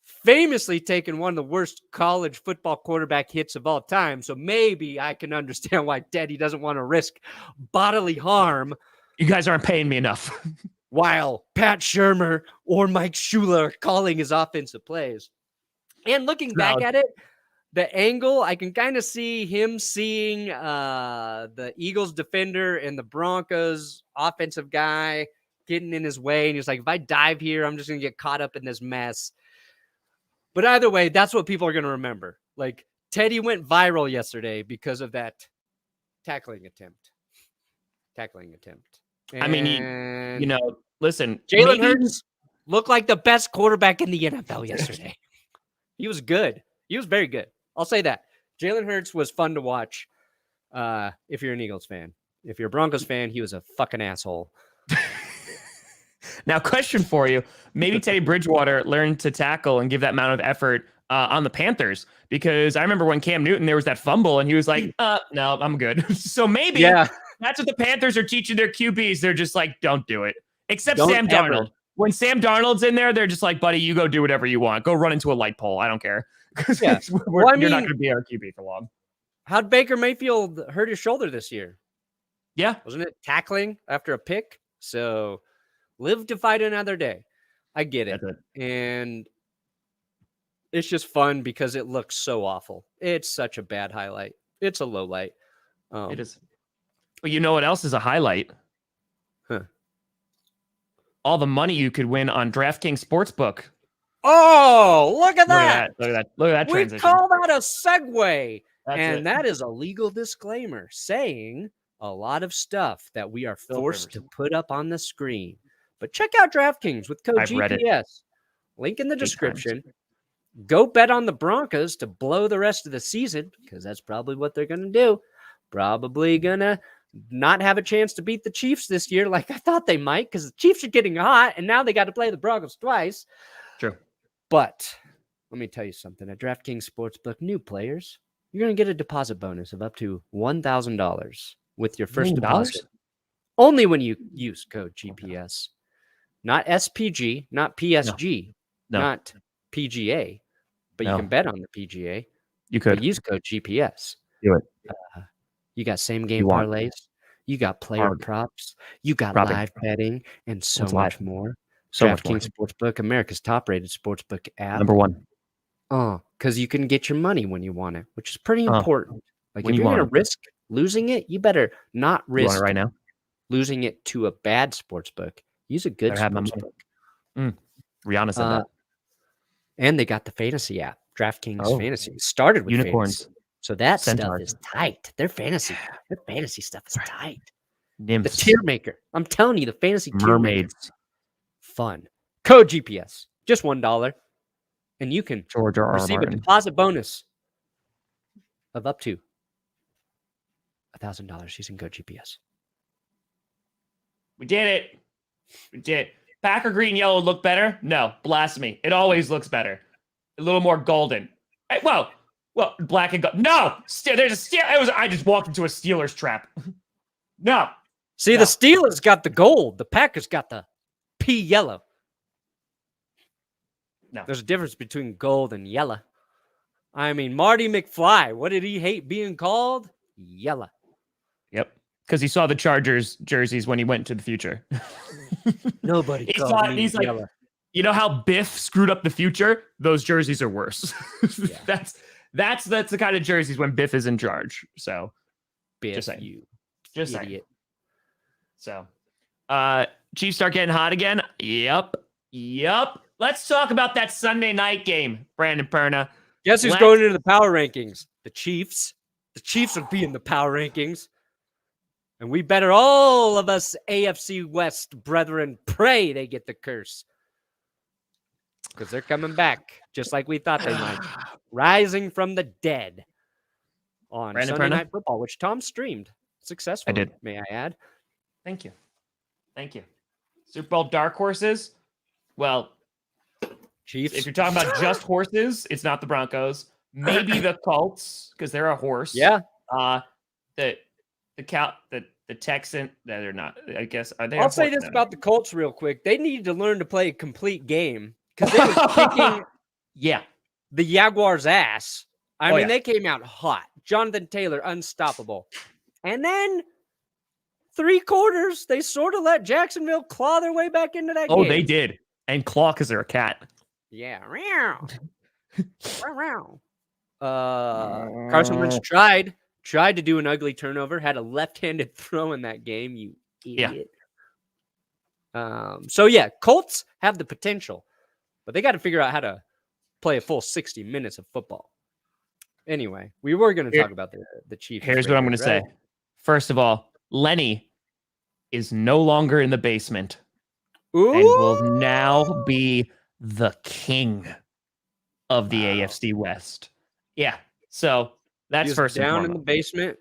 famously taken one of the worst college football quarterback hits of all time. So maybe I can understand why Teddy doesn't want to risk bodily harm. You guys aren't paying me enough. While Pat Shurmur or Mike Shula are calling his offensive plays. And looking back at it, the angle, I can kind of see him seeing the Eagles defender and the Broncos offensive guy getting in his way. And he's like, if I dive here, I'm just going to get caught up in this mess. But either way, that's what people are going to remember. Like, Teddy went viral yesterday because of that tackling attempt. And, I mean, listen. Jalen Hurts looked like the best quarterback in the NFL yesterday. He was good. He was very good. I'll say that. Jalen Hurts was fun to watch if you're an Eagles fan. If you're a Broncos fan, he was a fucking asshole. Now, question for you. Maybe Teddy Bridgewater learned to tackle and give that amount of effort on the Panthers, because I remember when Cam Newton, there was that fumble and he was like, no, I'm good. So maybe that's what the Panthers are teaching their QBs. They're just like, don't do it. Except Sam Darnold. When Sam Darnold's in there, they're just like, buddy, you go do whatever you want. Go run into a light pole. I don't care. Yeah. You're not going to be our QB for long. How'd Baker Mayfield hurt his shoulder this year? Yeah. Wasn't it tackling after a pick? So live to fight another day. I get it. And it's just fun because it looks so awful. It's such a bad highlight. It's a low light. It is. But you know what else is a highlight? Huh. All the money you could win on DraftKings Sportsbook. Oh, look at that. Look at that transition. We call that a segue. That is a legal disclaimer saying a lot of stuff that we are forced to put up on the screen. But check out DraftKings with code GPS. Link in the description. Go bet on the Broncos to blow the rest of the season, because that's probably what they're going to do. Probably going to not have a chance to beat the Chiefs this year like I thought they might, because the Chiefs are getting hot, and now they got to play the Broncos twice. True. But let me tell you something. At DraftKings Sportsbook, new players, you're going to get a deposit bonus of up to $1,000 with your first deposit. Only when you use code GPS. Not SPG, not PSG, not PGA, but you can bet on the PGA. You could use code GPS. Do it. You got same game parlays. You got player props. You got live betting and so much more. DraftKings Sportsbook, America's top-rated sportsbook app. Number one. Because you can get your money when you want it, which is pretty important. Like, when if you you're going to want risk losing it, you better not risk it right now. Losing it to a bad sportsbook. Use a good sportsbook. Rihanna said that. And they got the fantasy app, DraftKings Fantasy. It started with unicorns. Fantasy. So that stuff is tight. Their fantasy stuff is tight. Nymphs. The tier maker. I'm telling you, the fantasy mermaids. Tier maker. Fun. Code GPS. Just $1. And you can receive a deposit bonus of up to $1,000 using code GPS. We did it. We did. Packer green, yellow look better? No, blasphemy. It always looks better. A little more golden. Hey, whoa, black and gold. No, there's a Steel. I just walked into a Steelers trap. No. See, the Steelers got the gold. The Packers got the pea yellow. No, there's a difference between gold and yellow. I mean, Marty McFly. What did he hate being called? Yellow. Yep. Because he saw the Chargers jerseys when he went to the future. Nobody he's like, yellow. You know how Biff screwed up the future? Those jerseys are worse. Yeah. That's the kind of jerseys when Biff is in charge. So, Biff, just saying. You just idiot. Saying. So, Chiefs start getting hot again. Yep. Let's talk about that Sunday night game, Brandon Perna. Guess who's going into the power rankings? The Chiefs. The Chiefs will be in the power rankings. And we better, all of us AFC West brethren, pray they get the curse. Because they're coming back, just like we thought they might. Rising from the dead on Brandon Sunday Perna? Night Football, which Tom streamed successfully. I did. May I add? Thank you. Super Bowl dark horses? Well, Chiefs. If you're talking about just horses, it's not the Broncos. Maybe the Colts, because they're a horse. Yeah. The the Texan. No, they're not. I guess are they? I'll say this about the Colts real quick. They needed to learn to play a complete game because they were kicking the Jaguars' ass. I mean, they came out hot. Jonathan Taylor, unstoppable. And then 3 quarters, they sort of let Jacksonville claw their way back into that game. Oh, they did. And claw because they're a cat. Yeah. Carson Wentz tried to do an ugly turnover, had a left-handed throw in that game, you idiot. Yeah. Colts have the potential, but they got to figure out how to play a full 60 minutes of football. Anyway, we were going to talk about the Chiefs. Here's what I'm going to say. First of all, Lenny is no longer in the basement and will now be the king of the AFC West. Yeah. So that's first and foremost. Down in the basement,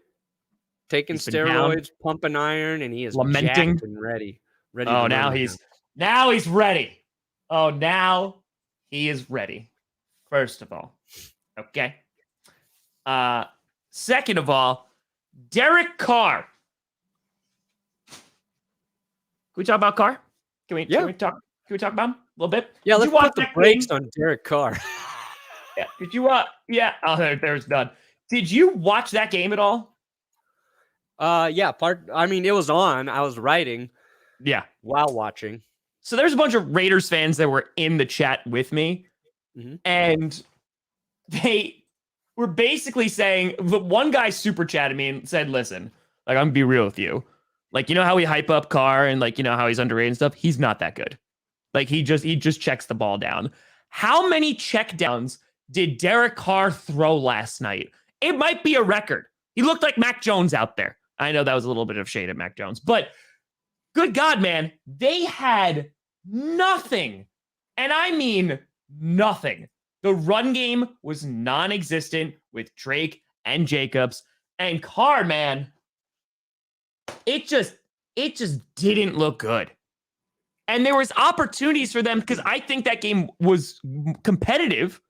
taking steroids, pumping iron, and he is lamenting jacked and ready. Oh, now he's ready. Oh, now he is ready. First of all. Okay. Second of all, Derek Carr. Can we talk about Carr? Can we talk about him a little bit? Yeah, let's put the brakes on Derek Carr. Yeah. Did you Oh, there's none. Did you watch that game at all? Yeah, it was on. I was writing. Yeah. While watching. So there's a bunch of Raiders fans that were in the chat with me. Mm-hmm. And they were basically saying, one guy super chatted me and said, listen, like, I'm gonna be real with you. Like, you know how we hype up Carr and like, you know how he's underrated and stuff? He's not that good. Like he just checks the ball down. How many check downs did Derek Carr throw last night? It might be a record. He looked like Mac Jones out there. I know that was a little bit of shade at Mac Jones, but good God, man, they had nothing. And I mean nothing. The run game was non-existent with Drake and Jacobs. And Carr, man, it just didn't look good. And there was opportunities for them because I think that game was competitive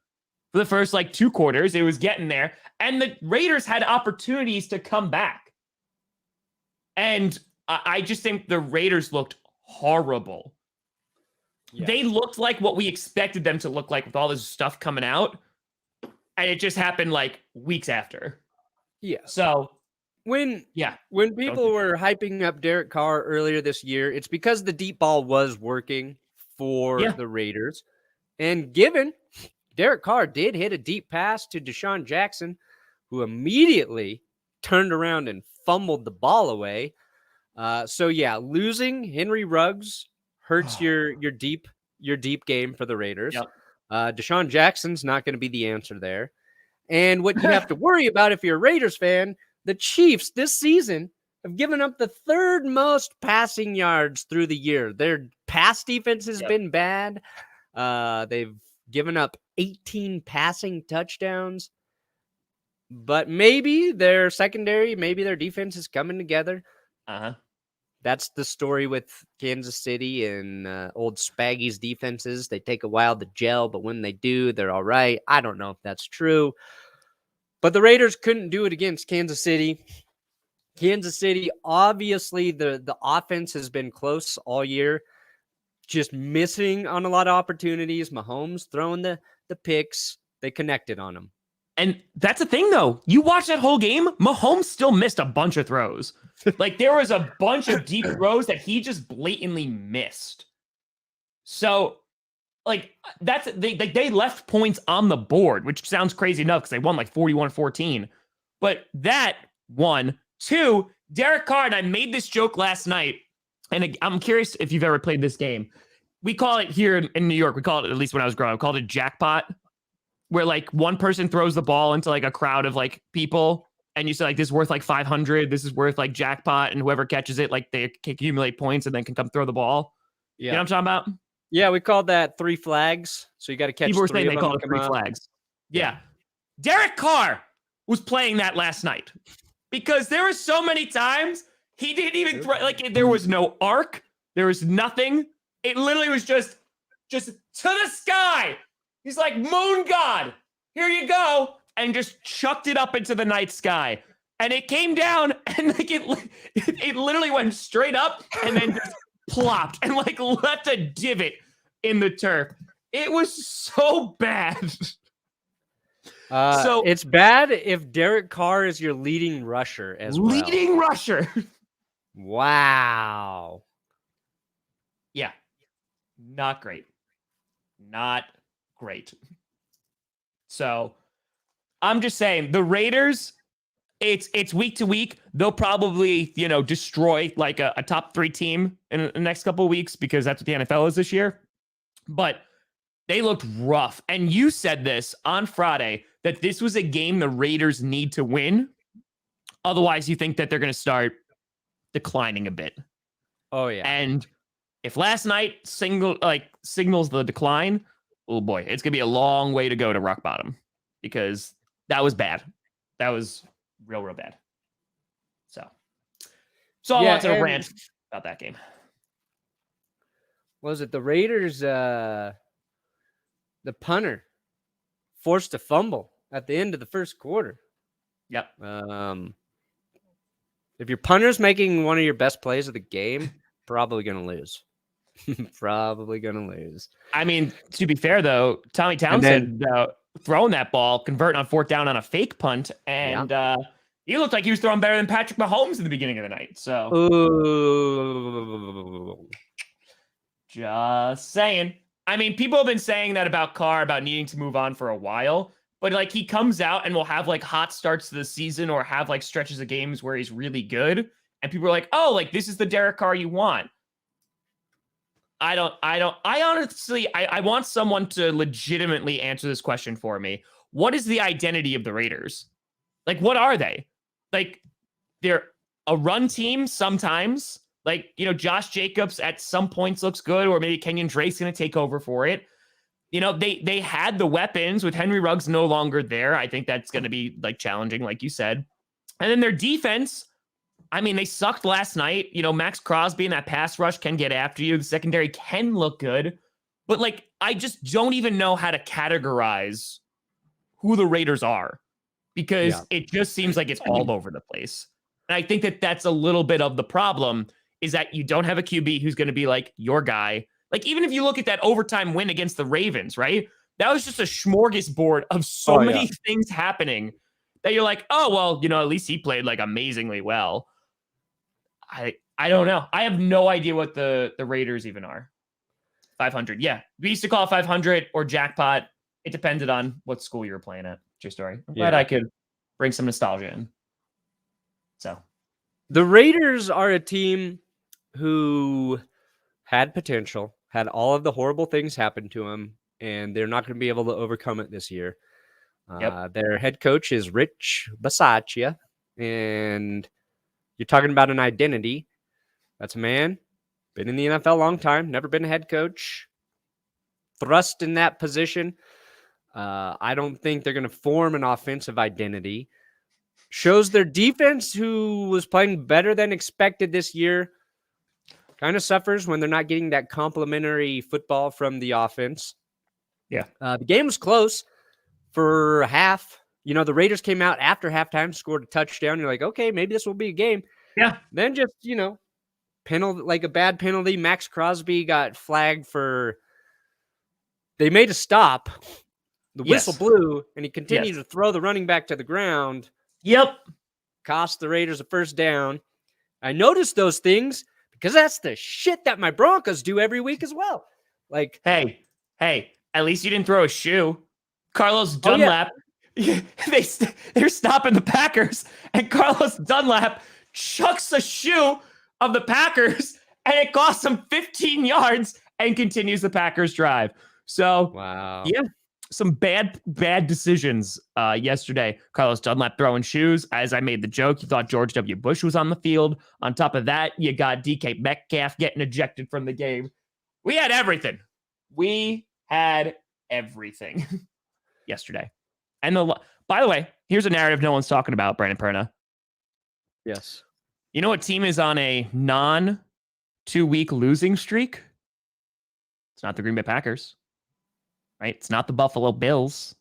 for the first 2 quarters. It was getting there. And the Raiders had opportunities to come back. And I just think the Raiders looked horrible. Yeah. They looked like what we expected them to look like with all this stuff coming out. And it just happened weeks after. Yeah. So when people were hyping up Derek Carr earlier this year, it's because the deep ball was working for the Raiders. And given Derek Carr did hit a deep pass to Deshaun Jackson, who immediately turned around and fumbled the ball away. Losing Henry Ruggs hurts your deep game for the Raiders. Yep. Deshaun Jackson's not going to be the answer there. And what you have to worry about if you're a Raiders fan, the Chiefs this season have given up the 3rd most passing yards through the year. Their pass defense has been bad. They've given up 18 passing touchdowns. But maybe their secondary, maybe their defense is coming together. Uh-huh. That's the story with Kansas City and old Spaggy's defenses. They take a while to gel, but when they do, they're all right. I don't know if that's true. But the Raiders couldn't do it against Kansas City. Kansas City, obviously, the offense has been close all year. Just missing on a lot of opportunities. Mahomes throwing the picks. They connected on them. And that's the thing, though. You watch that whole game, Mahomes still missed a bunch of throws. There was a bunch of deep throws that he just blatantly missed. So, they left points on the board, which sounds crazy enough because they won 41-14. But that, 1. 2, Derek Carr, and I made this joke last night, and I'm curious if you've ever played this game. We call it here in New York, we call it, at least when I was growing up, we called it jackpot, where one person throws the ball into a crowd of people, and you say this is worth 500, this is worth jackpot, and whoever catches it, they accumulate points and then can come throw the ball. Yeah. You know what I'm talking about? Yeah, we called that 3 flags. So you got to catch. People were saying they call it 3 flags. Yeah. Derek Carr was playing that last night because there were so many times he didn't even throw. There was no arc. There was nothing. It literally was just to the sky. He's like, moon god, here you go. And just chucked it up into the night sky. And it came down and like it literally went straight up and then just plopped and like left a divot in the turf. It was so bad. So it's bad if Derek Carr is your leading rusher as well. Leading rusher. Wow. Yeah. Not great. Not great. So I'm just saying the Raiders, it's week to week. They'll probably, destroy like a top 3 team in the next couple of weeks because that's what the NFL is this year. But they looked rough. And you said this on Friday that this was a game the Raiders need to win. Otherwise, you think that they're going to start declining a bit. Oh, yeah. And if last night signals the decline, oh boy, it's going to be a long way to go to rock bottom because that was bad. That was real bad. So I wanted to rant about that game. Was it the Raiders? The punter forced a fumble at the end of the first quarter. Yep. If your punter's making one of your best plays of the game, probably going to lose. Probably going to lose. I mean, to be fair, though, Tommy Townsend throwing that ball, converting on 4th down on a fake punt, and he looked like he was throwing better than Patrick Mahomes in the beginning of the night. So, just saying. I mean, people have been saying that about Carr, about needing to move on for a while, but like he comes out and will have like hot starts to the season or have like stretches of games where he's really good. And people are like, oh, like this is the Derek Carr you want. I honestly want someone to legitimately answer this question for me. What is the identity of the Raiders? Like, what are they? Like, they're a run team sometimes. Like, Josh Jacobs at some points looks good, or maybe Kenyon Drake's going to take over for it. They had the weapons with Henry Ruggs no longer there. I think that's going to be like challenging, like you said. And then their defense, I mean, they sucked last night. Max Crosby and that pass rush can get after you. The secondary can look good. But like, I just don't even know how to categorize who the Raiders are because it just seems like it's all over the place. And I think that that's a little bit of the problem is that you don't have a QB who's going to be like your guy. Like, even if you look at that overtime win against the Ravens, right? That was just a smorgasbord of so many things happening that you're like, oh, well, at least he played like amazingly well. I don't know. I have no idea what the Raiders even are. 500. Yeah. We used to call it 500 or jackpot. It depended on what school you were playing at. True story. I'm glad I could bring some nostalgia in. So the Raiders are a team who had potential, had all of the horrible things happen to them, and they're not going to be able to overcome it this year. Their head coach is Rich Bisaccia, and you're talking about an identity. That's a man, been in the NFL a long time, never been a head coach, thrust in that position. I don't think they're going to form an offensive identity. Shows their defense, who was playing better than expected this year, kind of suffers when they're not getting that complimentary football from the offense. Yeah. The game was close for half. The Raiders came out after halftime, scored a touchdown. You're like, okay, maybe this will be a game. Yeah. Then just, penalty, like a bad penalty. Max Crosby got flagged for, they made a stop. The whistle blew, and he continued to throw the running back to the ground. Yep. Cost the Raiders a first down. I noticed those things because that's the shit that my Broncos do every week as well. Like, hey, at least you didn't throw a shoe. Carlos Dunlap, they're stopping the Packers, and Carlos Dunlap chucks a shoe of the Packers, and it costs them 15 yards and continues the Packers drive. So, wow. Yeah, some bad decisions yesterday. Carlos Dunlap throwing shoes. As I made the joke, you thought George W. Bush was on the field. On top of that, you got DK Metcalf getting ejected from the game. We had everything. Yesterday. And by the way, here's a narrative no one's talking about, Brandon Perna. Yes. You know what team is on a non-2-week losing streak? It's not the Green Bay Packers. Right? It's not the Buffalo Bills.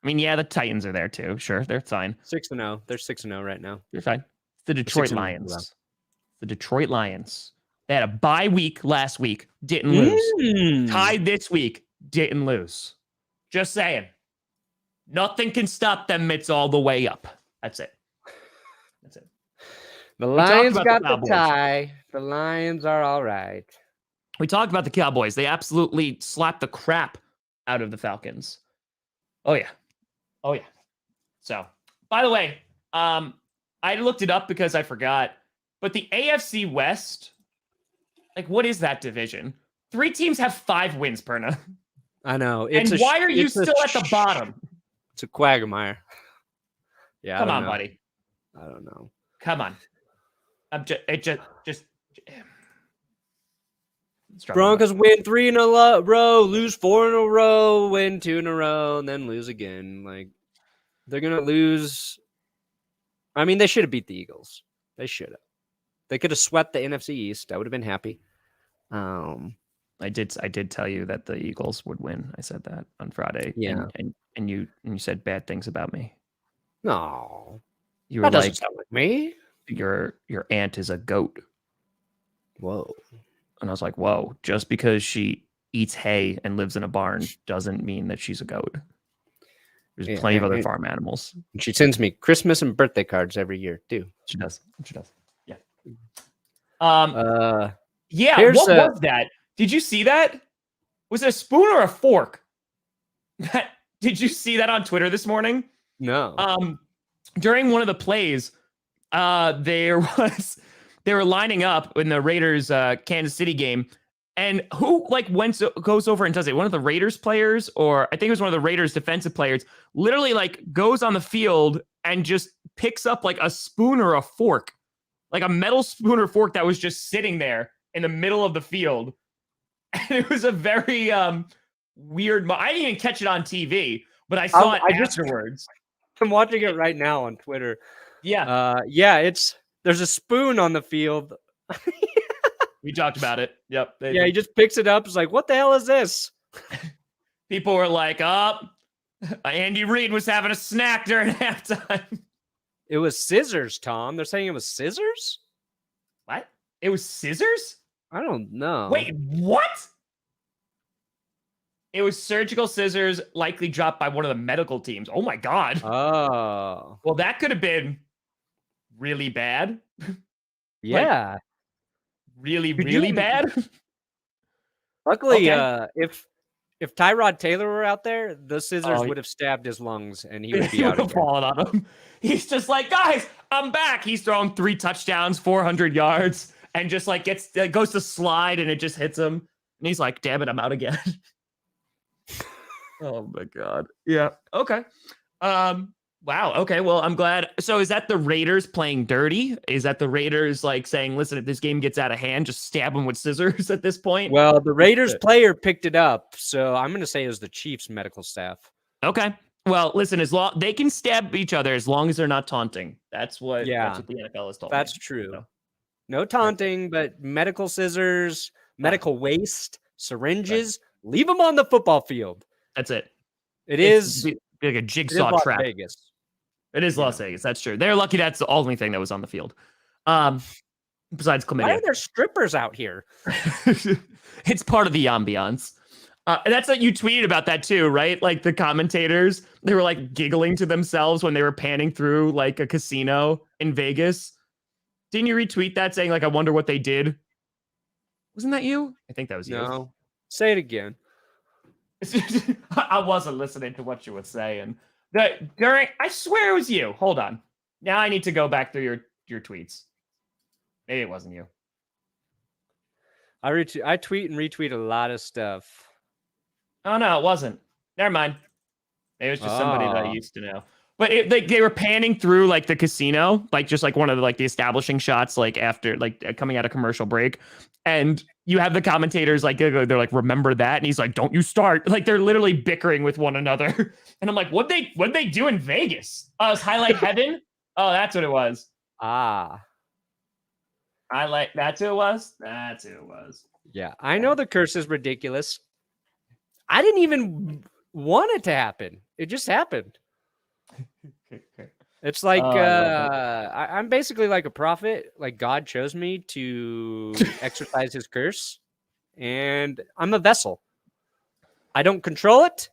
I mean, yeah, the Titans are there too. Sure, they're fine. 6-0. They're 6-0 right now. They're fine. The Detroit 6-0. Lions. The Detroit Lions. They had a bye week last week, didn't lose. Tied this week, didn't lose. Just saying. Nothing can stop them. It's all the way up. That's it. That's it. The Lions got the tie. The Lions are all right. We talked about the Cowboys. They absolutely slapped the crap out of the Falcons. Oh, yeah. Oh, yeah. So, by the way, I looked it up because I forgot, but the AFC West, like, what is that division? 3 teams have 5 wins, Perna. I know. And why are you still at the bottom? It's a quagmire. Yeah. Come on, buddy. I don't know. Come on. Broncos win 3 in a row, lose 4 in a row, win 2 in a row, and then lose again. Like, they're gonna lose. I mean, they should have beat the Eagles. They should have. They could have swept the NFC East. I would have been happy. I did tell you that the Eagles would win. I said that on Friday. Yeah. And you said bad things about me. No. You were that like, doesn't sound like me. Your aunt is a goat. Whoa. And I was like, whoa, just because she eats hay and lives in a barn doesn't mean that she's a goat. There's plenty of other farm animals. She sends me Christmas and birthday cards every year, too. She does. Yeah. Yeah. What was that? Did you see that? Was it a spoon or a fork? Did you see that on Twitter this morning? No. During one of the plays, they were lining up in the Raiders Kansas City game, and who goes over and does it? One of the Raiders players, or I think it was one of the Raiders defensive players, literally goes on the field and just picks up like a spoon or a fork, like a metal spoon or fork that was just sitting there in the middle of the field. And it was a very weird. I didn't even catch it on TV, but I saw it afterwards. I'm watching it right now on Twitter. Yeah. There's a spoon on the field. We talked about it. Yep. He just picks it up. It's like, what the hell is this? People were like, Andy Reid was having a snack during halftime. It was scissors, Tom. They're saying it was scissors? What? It was scissors? I don't know. Wait, what? It was surgical scissors, likely dropped by one of the medical teams. Oh, my God. Oh. Well, that could have been really bad. Yeah. Really, really bad. Luckily, if Tyrod Taylor were out there, the scissors would have stabbed his lungs and he would be out again. Fallen on him. He's just like, guys, I'm back. He's thrown 3 touchdowns, 400 yards, and just goes to slide and it just hits him. And he's like, damn it, I'm out again. Oh my God. Yeah. Okay. Wow. Okay. Well, I'm glad. So is that the Raiders playing dirty? Is that the Raiders saying, listen, if this game gets out of hand, just stab them with scissors at this point? Well, the Raiders player picked it up. So I'm going to say it was the Chiefs medical staff. Okay. Well, listen, they can stab each other as long as they're not taunting. That's what the NFL has told me. That's true. So. No taunting, but medical scissors, medical waste, syringes, leave them on the football field. That's it. It's like a jigsaw trap. Vegas. It is Las Vegas. That's true. They're lucky that's the only thing that was on the field. Besides chlamydia. Why are there strippers out here? It's part of the ambiance. And that's what you tweeted about that too, right? Like the commentators, they were giggling to themselves when they were panning through a casino in Vegas. Didn't you retweet that saying I wonder what they did? Wasn't that you? I think that was you. No. Say it again. I wasn't listening to what you were saying. I swear it was you. Hold on. Now I need to go back through your tweets. Maybe it wasn't you. I tweet and retweet a lot of stuff. Oh no, it wasn't. Never mind. Maybe it was just somebody that I used to know. But they were panning through the casino, just one of the establishing shots, after coming out of commercial break, and you have the commentators they're remember that, and he's like, don't you start, they're literally bickering with one another, and I'm like, what'd they do in Vegas? Oh, it's highlight heaven. Oh, that's what it was. That's who it was. That's who it was. Yeah, I know the curse is ridiculous. I didn't even want it to happen. It just happened. It's like Oh, I love it. I'm basically like a prophet. Like God chose me to exercise his curse, and I'm a vessel. I don't control it.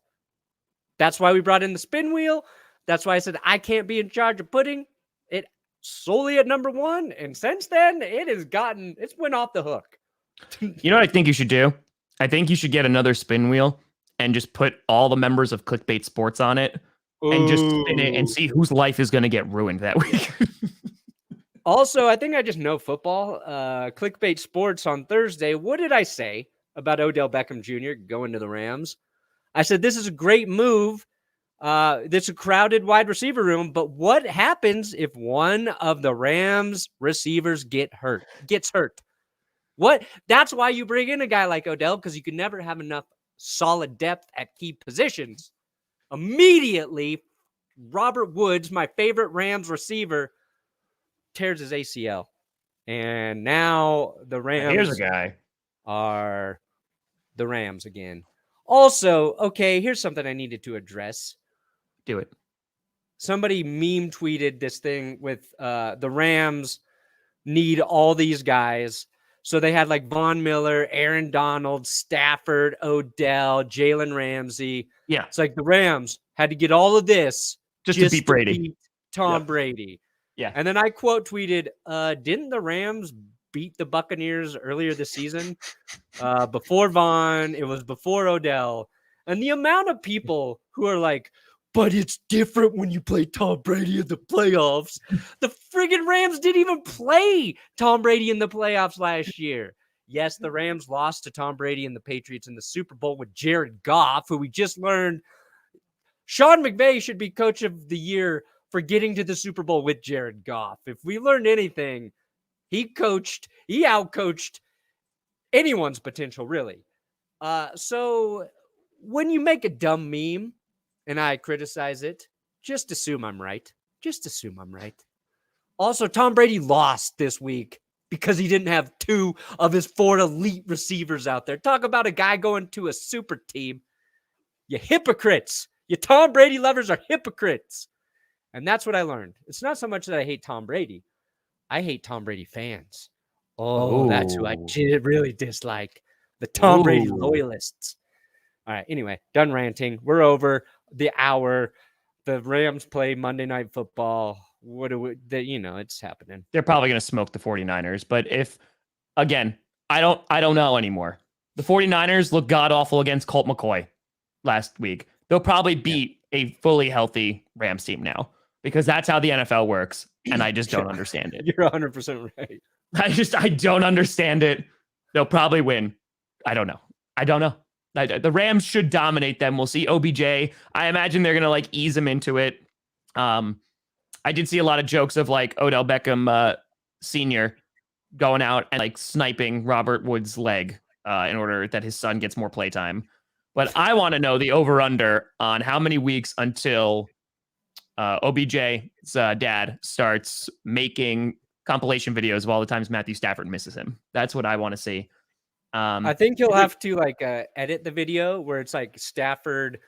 That's why we brought in the spin wheel. That's why I said I can't be in charge of putting it solely at number one. And since then, it's went off the hook. You know what I think you should do? I think you should get another spin wheel and just put all the members of Clickbait Sports on it and just spin it and see whose life is going to get ruined that week. Also, I think I just know football. Clickbait Sports on Thursday. What did I say about Odell Beckham Jr. going to the Rams? I said, this is a great move. It's a crowded wide receiver room, but what happens if one of the Rams receivers gets hurt? That's why you bring in a guy like Odell, because you can never have enough solid depth at key positions. Immediately, Robert Woods, my favorite Rams receiver, tears his ACL. And now the Rams Here's a guy. are the Rams again. Also, okay, here's something I needed to address. Do it. Somebody meme tweeted this thing with the Rams need all these guys. So they had like Von Miller, Aaron Donald, Stafford, Odell, Jalen Ramsey. Yeah. It's like the Rams had to get all of this just to beat Brady. Beat Tom Brady. Yeah. And then I quote tweeted, didn't the Rams beat the Buccaneers earlier this season? Before Von, it was before Odell. And the amount of people who are like, but it's different when you play Tom Brady in the playoffs. The friggin' Rams didn't even play Tom Brady in the playoffs last year. Yes, the Rams lost to Tom Brady and the Patriots in the Super Bowl with Jared Goff, who we just learned Sean McVay should be coach of the year for getting to the Super Bowl with Jared Goff. If we learned anything, he outcoached anyone's potential, really. So when you make a dumb meme and I criticize it, just assume I'm right. Also, Tom Brady lost this week because he didn't have two of his four elite receivers out there. Talk about a guy going to a super team. You hypocrites. You Tom Brady lovers are hypocrites. And that's what I learned. It's not so much that I hate Tom Brady. I hate Tom Brady fans. Oh, that's who I really dislike. The Tom Brady loyalists. All right. Anyway, done ranting. We're over the hour. The Rams play Monday Night Football. It's happening. They're probably going to smoke the 49ers. But I don't know anymore. The 49ers look god-awful against Colt McCoy last week. They'll probably beat a fully healthy Rams team now because that's how the NFL works. And I just don't understand it. You're 100% right. I don't understand it. They'll probably win. I don't know. The Rams should dominate them. We'll see OBJ. I imagine they're going to ease him into it. I did see a lot of jokes of Odell Beckham Sr. going out and sniping Robert Woods' leg in order that his son gets more playtime. But I want to know the over-under on how many weeks until OBJ's dad starts making compilation videos of all the times Matthew Stafford misses him. That's what I want to see. I think you'll have to edit the video where it's Stafford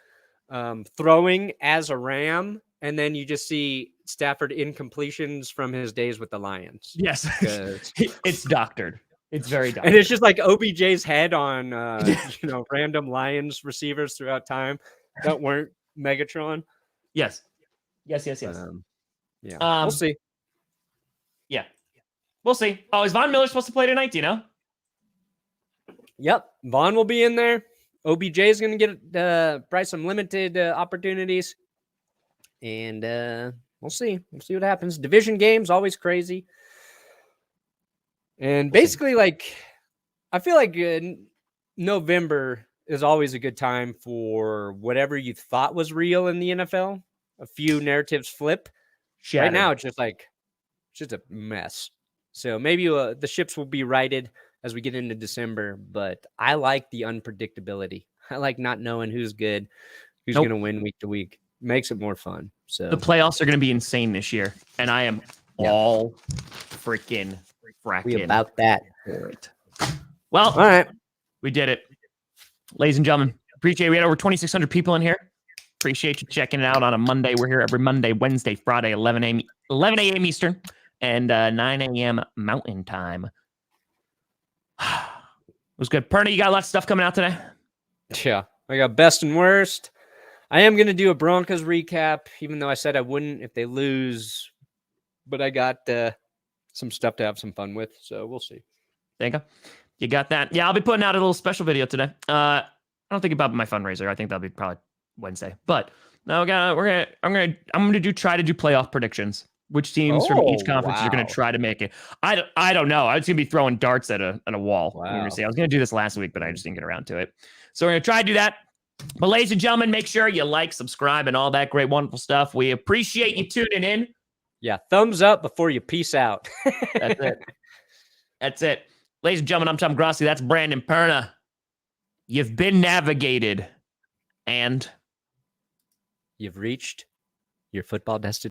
throwing as a Ram, and then you just see Stafford incompletions from his days with the Lions. Yes, it's doctored. It's very doctored. And it's just OBJ's head on random Lions receivers throughout time that weren't Megatron. Yes. Yeah. We'll see. Yeah, we'll see. Oh, is Von Miller supposed to play tonight? Do you know? Yep, Vaughn will be in there. OBJ is going to get probably some limited opportunities, and we'll see. We'll see what happens. Division games always crazy, and basically, I feel like November is always a good time for whatever you thought was real in the NFL. A few narratives flip. Shattered. Right now, it's just a mess. So maybe the ships will be righted as we get into December, but I like the unpredictability. I like not knowing who's good, who's going to win week to week. Makes it more fun. So the playoffs are going to be insane this year, and I am all freaking we about that. For it. Well, all right, we did it, ladies and gentlemen. Appreciate it. We had over 2,600 people in here. Appreciate you checking it out on a Monday. We're here every Monday, Wednesday, Friday, 11 a.m. Eastern and 9 a.m. Mountain Time. It was good. Perna, you got lots of stuff coming out today? Yeah, I got best and worst. I am going to do a Broncos recap, even though I said I wouldn't if they lose. But I got some stuff to have some fun with, so we'll see. There you go. You got that. Yeah, I'll be putting out a little special video today. I don't think about my fundraiser. I think that'll be probably Wednesday. But no, I'm gonna try to do playoff predictions. Which teams from each conference are going to try to make it? I don't know. I was going to be throwing darts at a wall. Wow. I was going to do this last week, but I just didn't get around to it. So we're going to try to do that. But ladies and gentlemen, make sure you like, subscribe, and all that great, wonderful stuff. We appreciate you tuning in. Yeah, thumbs up before you peace out. That's it. That's it. Ladies and gentlemen, I'm Tom Grossi. That's Brandon Perna. You've been navigated, and you've reached your football destination.